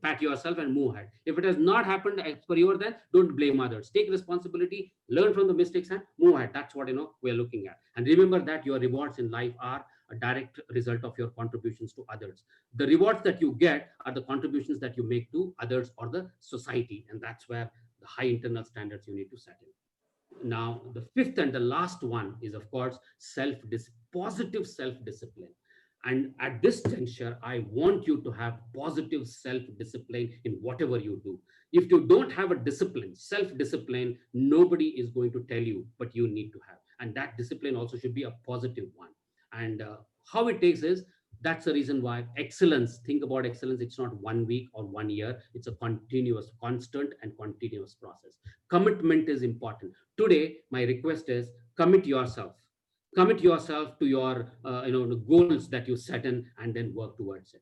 pat yourself and move ahead. If it has not happened as per your, then don't blame others. Take responsibility, learn from the mistakes and move ahead. That's what we are looking at. And remember that your rewards in life are a direct result of your contributions to others. The rewards that you get are the contributions that you make to others or the society. And that's where the high internal standards you need to set in. Now, the fifth and the last one is, of course, positive self-discipline. And at this juncture, I want you to have positive self-discipline in whatever you do. If you don't have a discipline, self-discipline, nobody is going to tell you, but you need to have. And that discipline also should be a positive one. And how it takes is, that's the reason why excellence, think about excellence, it's not 1 week or 1 year, it's a continuous, constant and continuous process. Commitment is important. Today, my request is commit yourself. Commit yourself to your goals that you set in, and then work towards it.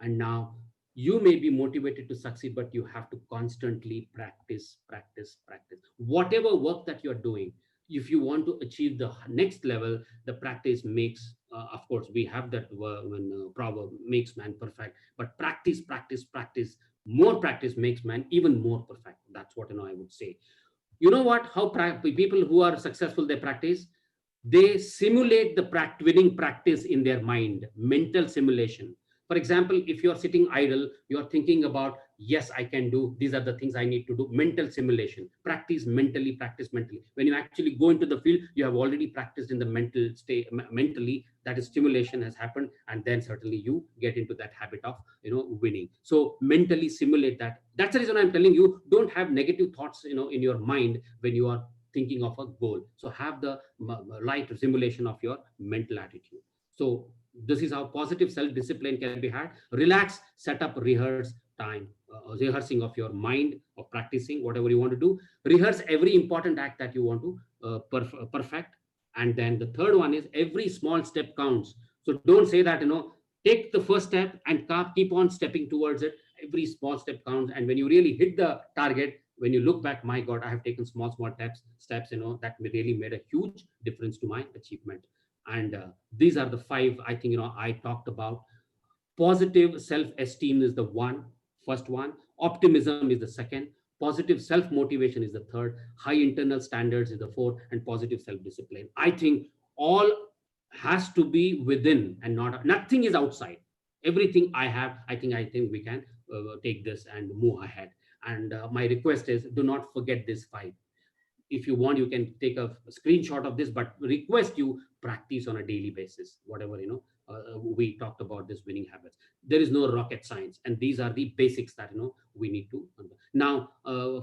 And now you may be motivated to succeed, but you have to constantly practice. Whatever work that you're doing, if you want to achieve the next level, the practice makes, of course, we have that proverb, makes man perfect, but practice, more practice makes man even more perfect. That's what I would say. You know what, how people who are successful, they practice, they simulate the winning practice in their mind, mental simulation. For example, if you're sitting idle, you're thinking about, yes, I can do, these are the things I need to do. Mental simulation, practice mentally. When you actually go into the field, you have already practiced in the mental state, mentally, that is stimulation has happened, and then certainly you get into that habit of winning. So mentally simulate that. That's the reason I'm telling you, don't have negative thoughts in your mind when you are thinking of a goal. So have the light simulation of your mental attitude. So this is how positive self-discipline can be had. Relax, set up, rehearse time, rehearsing of your mind, of practicing whatever you want to do. Rehearse every important act that you want to perfect. And then the third one is every small step counts. So don't say that, take the first step and keep on stepping towards it. Every small step counts. And when you really hit the target, when you look back, my God, I have taken small steps, that really made a huge difference to my achievement. And these are the 5, I think, I talked about. Positive self-esteem is the first one. Optimism is the second. Positive self-motivation is the third. High internal standards is the fourth. And positive self-discipline. I think all has to be within and nothing is outside. Everything I have, I think we can take this and move ahead. And my request is, do not forget this 5. If you want, you can take a screenshot of this, but request you practice on a daily basis, whatever, we talked about this winning habits. There is no rocket science. And these are the basics that, we need to. Now,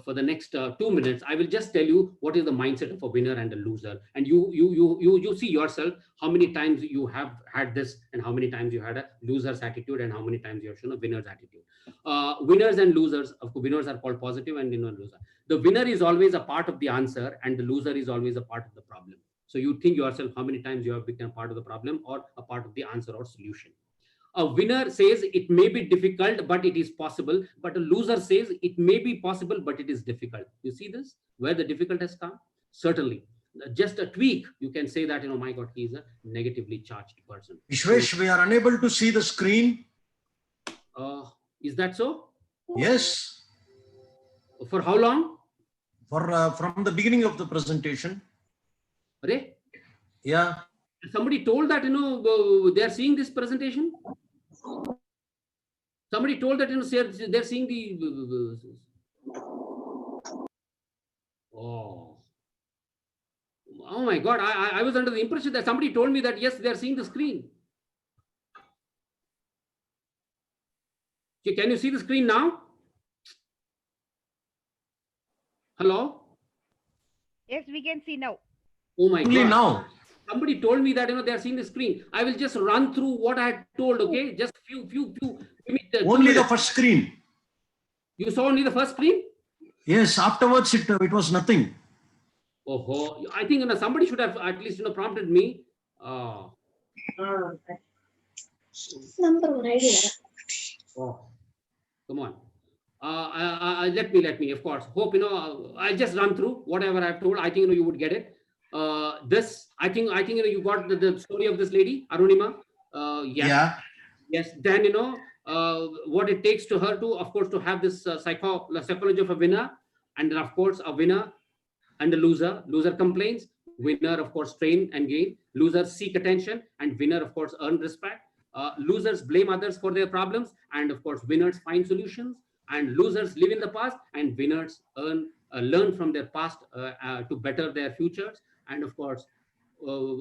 for the next 2 minutes, I will just tell you what is the mindset of a winner and a loser. And you see yourself how many times you have had this and how many times you had a loser's attitude and how many times you have shown a winner's attitude. Winners and losers, of course, winners are called positive and loser. The winner is always a part of the answer and the loser is always a part of the problem. So you think yourself how many times you have become part of the problem or a part of the answer or solution. A winner says it may be difficult, but it is possible. But a loser says it may be possible, but it is difficult. You see this? Where the difficult has come? Certainly. Just a tweak, you can say that, my God, he is a negatively charged person. Vishwesh, we are unable to see the screen. Is that so? Yes. For how long? From the beginning of the presentation. Are? Yeah. Somebody told that, they are seeing this presentation. Somebody told that, they're seeing the. Oh my God. I was under the impression that somebody told me that, yes, they're seeing the screen. Okay, can you see the screen now? Hello? Yes, we can see now. Oh my Only God. now. Somebody told me that, they're seeing the screen. I will just run through what I had told, okay? Just few. Only the first screen. You saw only the first screen? Yes, afterwards it was nothing. Oh, I think somebody should have at least, prompted me. Number ID. Oh, come on. Let me, of course. Hope, I'll just run through whatever I've told. I think, you would get it. This, I think, you got the story of this lady, Arunima. Yes. Yeah. Yes. Then, what it takes to her to, of course, to have this psychology of a winner. And then, of course, a winner and a loser. Loser complains. Winner, of course, train and gain. Losers seek attention. And winner, of course, earn respect. Losers blame others for their problems. And, of course, winners find solutions. And losers live in the past. And winners learn from their past to better their futures. And, of course,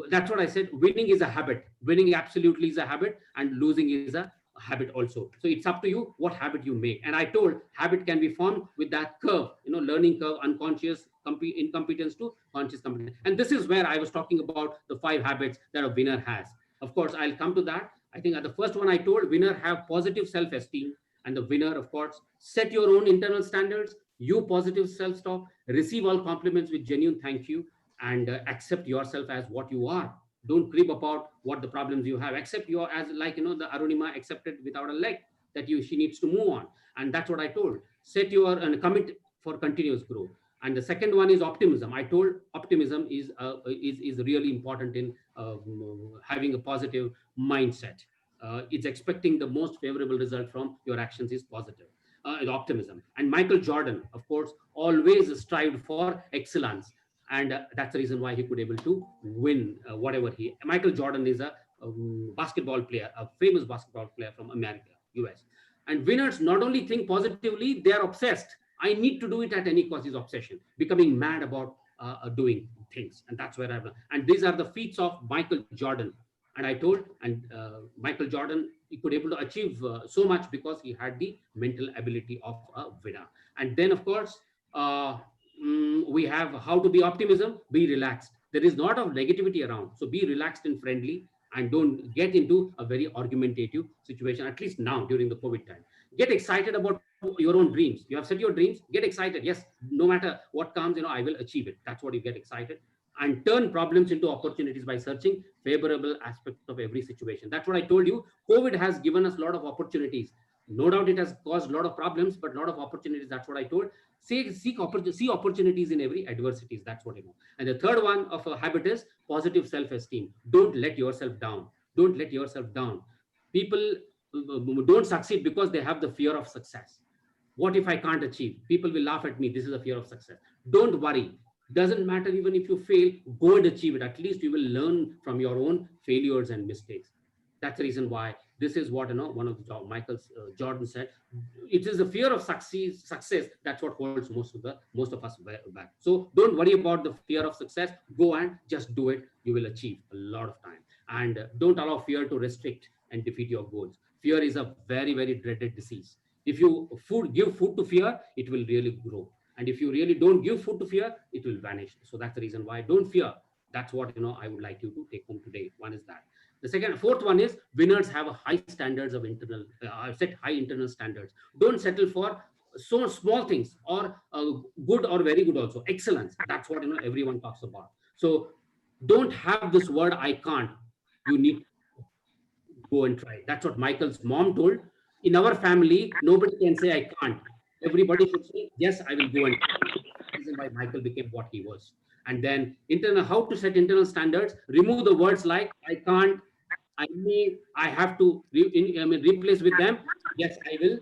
that's what I said. Winning is a habit. Winning absolutely is a habit, and losing is a habit also. So it's up to you what habit you make. And I told habit can be formed with that curve, learning curve, unconscious incompetence to conscious competence. And this is where I was talking about the 5 habits that a winner has. Of course, I'll come to that. I think at the first one I told, winner have positive self-esteem. And the winner, of course, set your own internal standards, you positive self-talk, receive all compliments with genuine thank you, and accept yourself as what you are. Don't crib about what the problems you have. Accept your as like the Arunima accepted without a leg that she needs to move on, and that's what I told. Set your and commit for continuous growth. And the second one is optimism. I told optimism is really important in having a positive mindset. It's expecting the most favorable result from your actions is positive. Optimism. And Michael Jordan, of course, always strived for excellence. And that's the reason why he could able to win whatever Michael Jordan is a basketball player, a famous basketball player from America, US. And winners not only think positively, they are obsessed. I need to do it at any cost is obsession, becoming mad about doing things. And that's where and these are the feats of Michael Jordan. And I told, and Michael Jordan, he could able to achieve so much because he had the mental ability of a winner. And then, of course, we have how to be optimism, be relaxed. There is a lot of negativity around. So be relaxed and friendly and don't get into a very argumentative situation, at least now during the COVID time. Get excited about your own dreams. You have set your dreams, get excited. Yes, no matter what comes, I will achieve it. That's what you get excited. And turn problems into opportunities by searching favorable aspects of every situation. That's what I told you. COVID has given us a lot of opportunities. No doubt it has caused a lot of problems, but a lot of opportunities. That's what I told. See opportunities in every adversities. That's what I know. And the third one of a habit is positive self-esteem. Don't let yourself down. Don't let yourself down. People don't succeed because they have the fear of success. What if I can't achieve? People will laugh at me. This is a fear of success. Don't worry. Doesn't matter even if you fail, go and achieve it. At least you will learn from your own failures and mistakes. That's the reason why this is what one of the Michael Jordan said. It is the fear of success that's what holds most of us back. So don't worry about the fear of success. Go and just do it. You will achieve a lot of time. And don't allow fear to restrict and defeat your goals. Fear is a very, very dreaded disease. If you give food to fear, it will really grow. And if you really don't give food to fear, it will vanish. So that's the reason why don't fear. That's what I would like you to take home today. One is that. The fourth one is winners have a high standards of set high internal standards. Don't settle for so small things or good or very good also. Excellence. That's what everyone talks about. So don't have this word I can't. You need to go and try. That's what Michael's mom told. In our family, nobody can say I can't. Everybody should say, yes, I will go and try. This is why Michael became what he was. And then how to set internal standards, remove the words like I can't, I may, I have to replace with them. Yes, I will,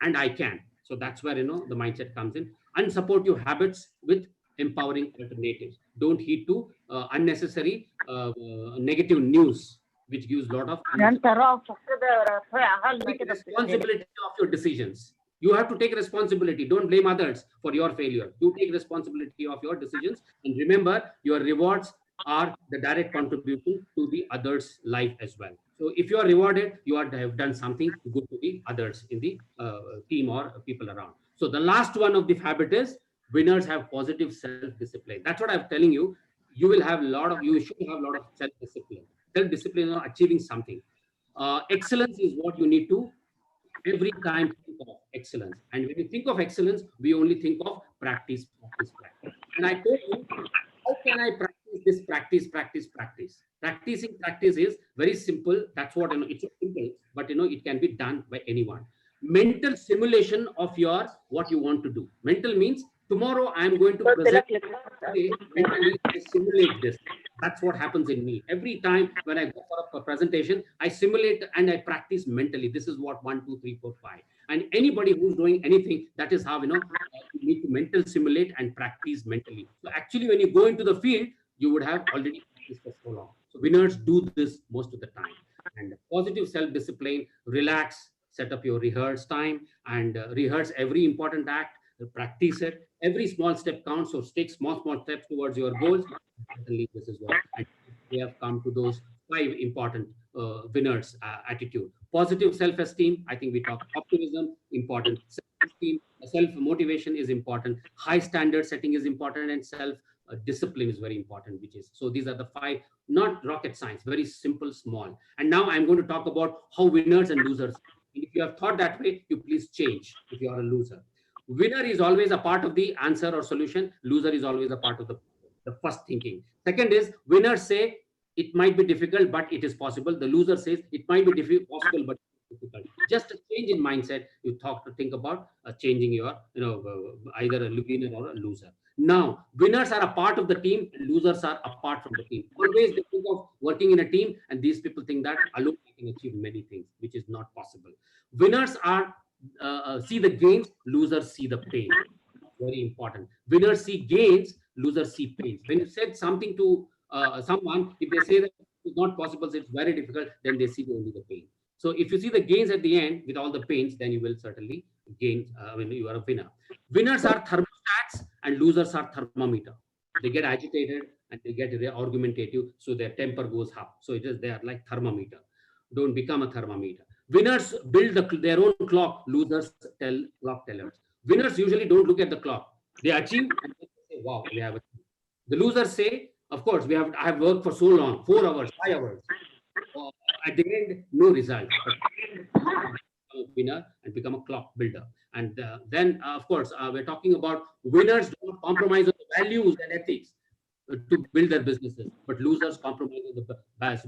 and I can. So that's where, the mindset comes in. Unsupportive habits with empowering alternatives. Don't heed to unnecessary negative news, which gives a lot of take responsibility of your decisions. You have to take responsibility. Don't blame others for your failure. You take responsibility of your decisions. And remember, your rewards are the direct contribution to the others' life as well. So if you are rewarded, you have done something good to the others in the team or people around. So the last one of the habit is winners have positive self-discipline. That's what I'm telling you. You should have a lot of self-discipline. Self-discipline on achieving something. Excellence is what you need to every time think of excellence. And when you think of excellence, we only think of practice. And I told you, how can I practice this practice? Practice is very simple. That's what it's so simple, but it can be done by anyone. Mental simulation of what you want to do. Mental means tomorrow I'm going to present. Mentally, I simulate this. That's what happens in me. Every time when I go for a presentation, I simulate and I practice mentally. This is what 1, 2, 3, 4, 5. And anybody who's doing anything, that is how, you need to mental simulate and practice mentally. So actually, when you go into the field, you would have already practiced for so long. So winners do this most of the time. And positive self-discipline, relax, set up your rehearse time and rehearse every important act, practice it. Every small step counts. So take small steps towards your goals. This is what. And we have come to those 5 important winners attitude. Positive self-esteem, I think we talked. Optimism, important. Self-esteem, self-motivation is important. High standard setting is important, and self-discipline is very important, which is, so these are the 5, not rocket science, very simple, small. And now I'm going to talk about how winners and losers. And if you have thought that way, you please change if you are a loser. Winner is always a part of the answer or solution. Loser is always a part of the first thinking. Second is, winners say it might be difficult, but it is possible. The loser says it might be possible, but difficult. Just a change in mindset. You think about changing your, either a winner or a loser. Now, winners are a part of the team, and losers are apart from the team. Always they think of working in a team, and these people think that alone they can achieve many things, which is not possible. Winners are see the gains, losers see the pain. Very important. Winners see gains, losers see pains. When you said something to someone, if they say that it's not possible, it's very difficult, then they see only the pain. So if you see the gains at the end with all the pains, then you will certainly gain when you are a winner. Winners are thermostats and losers are thermometer. They get agitated and they get argumentative, so their temper goes up. So they are like thermometer. Don't become a thermometer. Winners build their own clock. Losers tell clock tellers. Winners usually don't look at the clock. They achieve and they say, "Wow, we have achieved." The losers say, "Of course, I have worked for so long, 4 hours, 5 hours. At the end, no result." But winner and become a clock builder. And then, of course, we're talking about winners don't compromise on the values and ethics to build their businesses, but losers compromise on the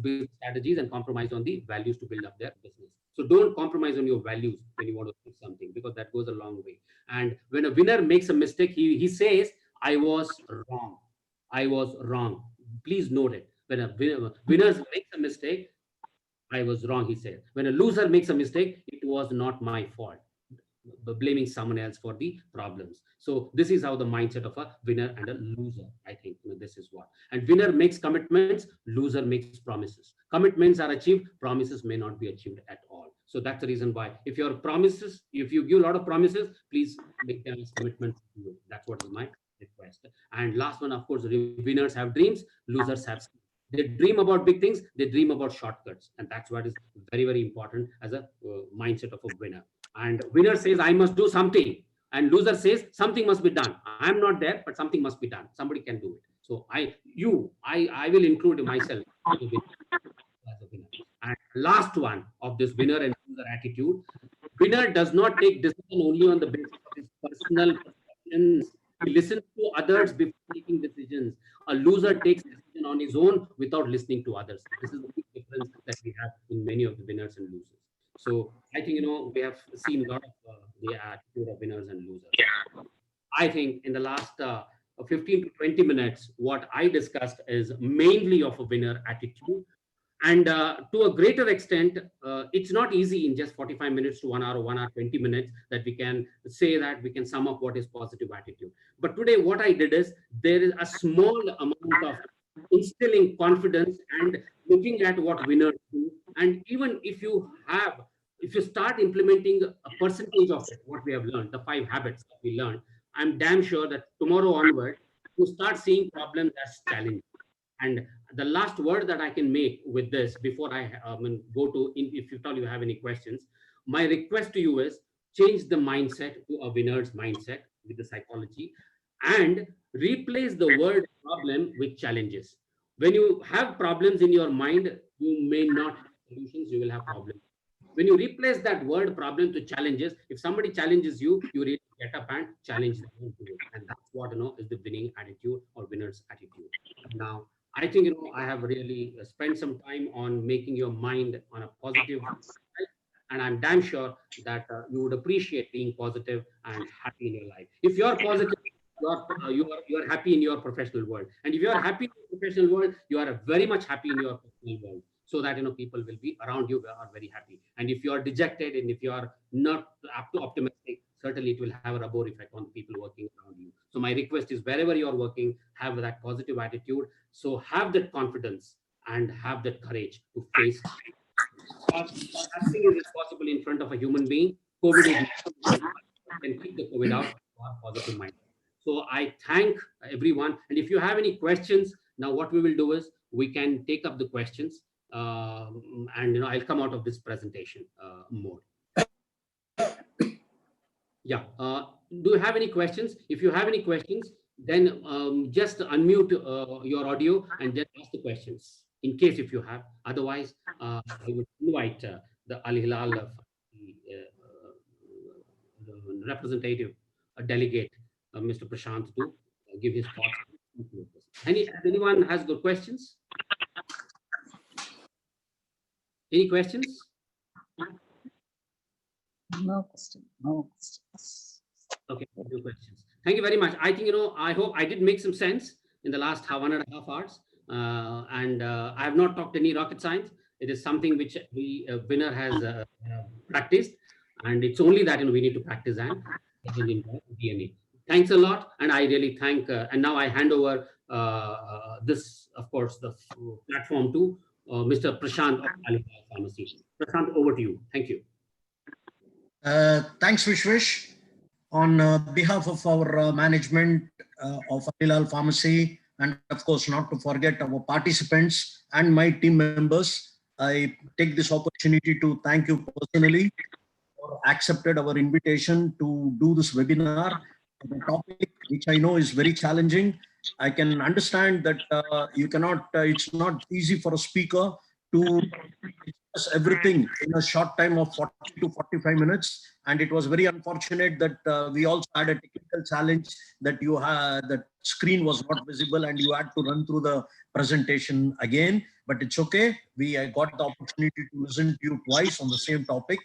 business strategies and compromise on the values to build up their business. So don't compromise on your values when you want to do something, because that goes a long way. And when a winner makes a mistake, he says, "I was wrong. I was wrong." Please note it. When a winner makes a mistake, "I was wrong," he said. When a loser makes a mistake, "It was not my fault." Blaming someone else for the problems. So this is how the mindset of a winner and a loser, I think, this is what. And winner makes commitments, loser makes promises. Commitments are achieved, promises may not be achieved at all. So that's the reason why, if you give a lot of promises, please make them as commitments. That's what is my request. And last one, of course, winners have dreams, losers have schemes. They dream about big things, they dream about shortcuts. And that's what is very, very important as a mindset of a winner. And winner says, "I must do something." And loser says, "Something must be done. I'm not there, but something must be done. Somebody can do it." So I will include myself as a winner. And last one of this winner and loser attitude, winner does not take decision only on the basis of his personal perceptions. He listens to others before taking decisions. A loser takes decision on his own without listening to others. This is the big difference that we have in many of the winners and losers. So I think, we have seen a lot of the attitude of winners and losers. I think in the last 15 to 20 minutes, what I discussed is mainly of a winner attitude. And to a greater extent, it's not easy in just 45 minutes to 1 hour, 1 hour, 20 minutes that we can say that we can sum up what is positive attitude. But today, what I did is, there is a small amount of instilling confidence and looking at what winners do. And even if you start implementing a percentage of it, what we have learned, the 5 habits that we learned, I'm damn sure that tomorrow onward, you start seeing problems as challenging. And the last word that I can make with this, before I go to, if you have any questions, my request to you is, change the mindset to a winner's mindset with the psychology, and replace the word problem with challenges. When you have problems in your mind, you may not have solutions, you will have problems. When you replace that word problem to challenges, if somebody challenges you, you really get up and challenge them to it. And that's what, is the winning attitude or winner's attitude. Now, I think, I have really spent some time on making your mind on a positive side, and I'm damn sure that you would appreciate being positive and happy in your life. If you're positive, you are happy in your professional world. And if you are happy in your professional world, you are very much happy in your personal world. So that, people will be around you are very happy. And if you are dejected and if you are not up to optimistic, certainly it will have a rubber effect on the people working around you. So my request is, wherever you are working, have that positive attitude. So have that confidence and have that courage to face. Nothing is possible in front of a human being. COVID is can keep the COVID out for positive mind. So I thank everyone. And if you have any questions, now what we will do is, we can take up the questions, and I'll come out of this presentation mode. Yeah. Do you have any questions? If you have any questions, then just unmute your audio and just ask the questions in case if you have. Otherwise, I would invite the Al Hilal representative, delegate, Mr. Prashant, to give his thoughts. Anyone has good questions? Any questions? No question. No questions. Okay, no questions. Thank you very much. I think, I hope I did make some sense in the last 1.5 hours. And I have not talked any rocket science. It is something which the winner has practiced. And it's only that we need to practice and get in DNA. Thanks a lot. And I really thank, and now I hand over this, of course, the platform to Mr. Prashant of Al Hilal Pharmacy. Prashant, over to you. Thank you. Thanks, Vishwesh. On behalf of our management of Al Hilal Pharmacy, and of course, not to forget our participants and my team members, I take this opportunity to thank you personally for accepted our invitation to do this webinar. The topic, which I know is very challenging. I can understand that you cannot, it's not easy for a speaker to discuss everything in a short time of 40 to 45 minutes. And it was very unfortunate that we also had a technical challenge that you had, that screen was not visible and you had to run through the presentation again. But it's okay. We got the opportunity to listen to you twice on the same topic.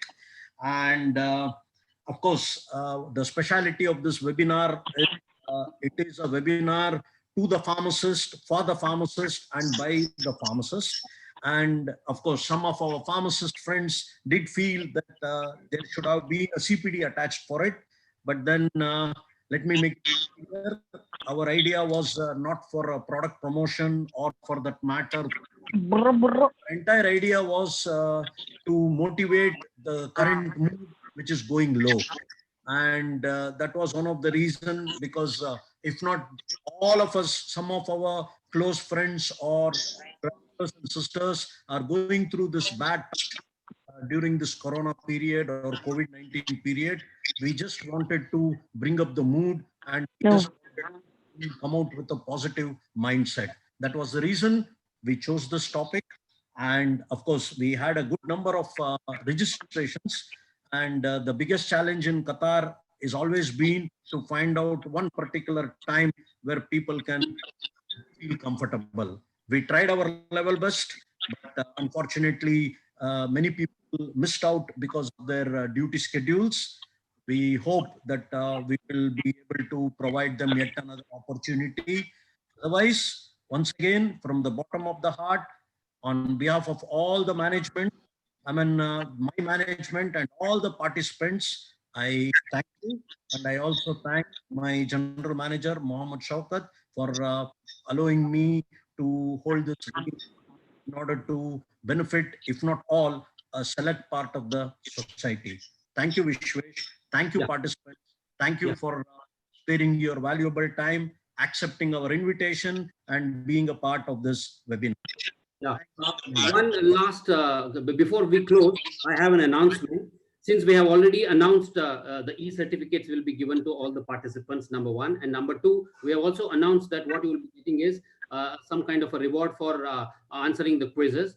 And of course, the speciality of this webinar is it is a webinar to the pharmacist, for the pharmacist, and by the pharmacist. And of course, some of our pharmacist friends did feel that there should have been a CPD attached for it. But then let me make it clear, our idea was not for a product promotion or for that matter. The entire idea was to motivate the current mood, which is going low. And that was one of the reasons, because if not all of us, some of our close friends or brothers and sisters are going through this bad during this Corona period or COVID-19 period. We just wanted to bring up the mood and just come out with a positive mindset. That was the reason we chose this topic. And of course, we had a good number of registrations. And the biggest challenge in Qatar is always been to find out one particular time where people can feel comfortable. We tried our level best, but unfortunately, many people missed out because of their duty schedules. We hope that we will be able to provide them yet another opportunity. Otherwise, once again, from the bottom of the heart, on behalf of all the management, my management and all the participants, I thank you. And I also thank my general manager, Mohammed Shaukat, for allowing me to hold this meeting in order to benefit, if not all, a select part of the society. Thank you, Vishwesh. Thank you, participants. Thank you for sparing your valuable time, accepting our invitation, and being a part of this webinar. Yeah. One last, before we close, I have an announcement. Since we have already announced the e-certificates will be given to all the participants, number one. And number two, we have also announced that what you will be getting is some kind of a reward for answering the quizzes.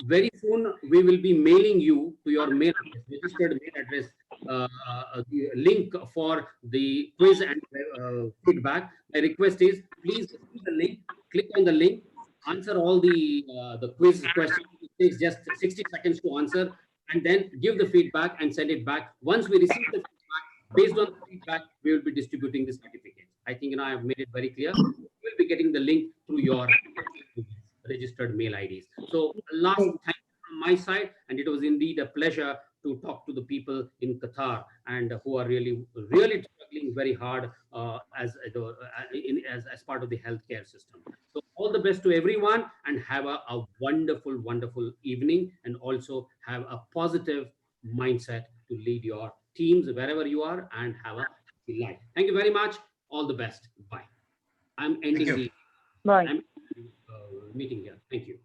Very soon, we will be mailing you to your mail address, registered mail address, the link for the quiz and feedback. My request is, please see the link, click on the link, answer all the quiz questions. It takes just 60 seconds to answer, and then give the feedback and send it back. Once we receive the feedback, based on the feedback, we will be distributing the certificate. I think I have made it very clear. You will be getting the link through your registered mail IDs. So last thank you from my side, and it was indeed a pleasure to talk to the people in Qatar and who are really struggling very hard as part of the healthcare system. So all the best to everyone, and have a wonderful, wonderful evening, and also have a positive mindset to lead your teams wherever you are and have a happy life. Thank you very much. All the best. Bye. I'm ending the. Bye. I'm meeting here. Thank you.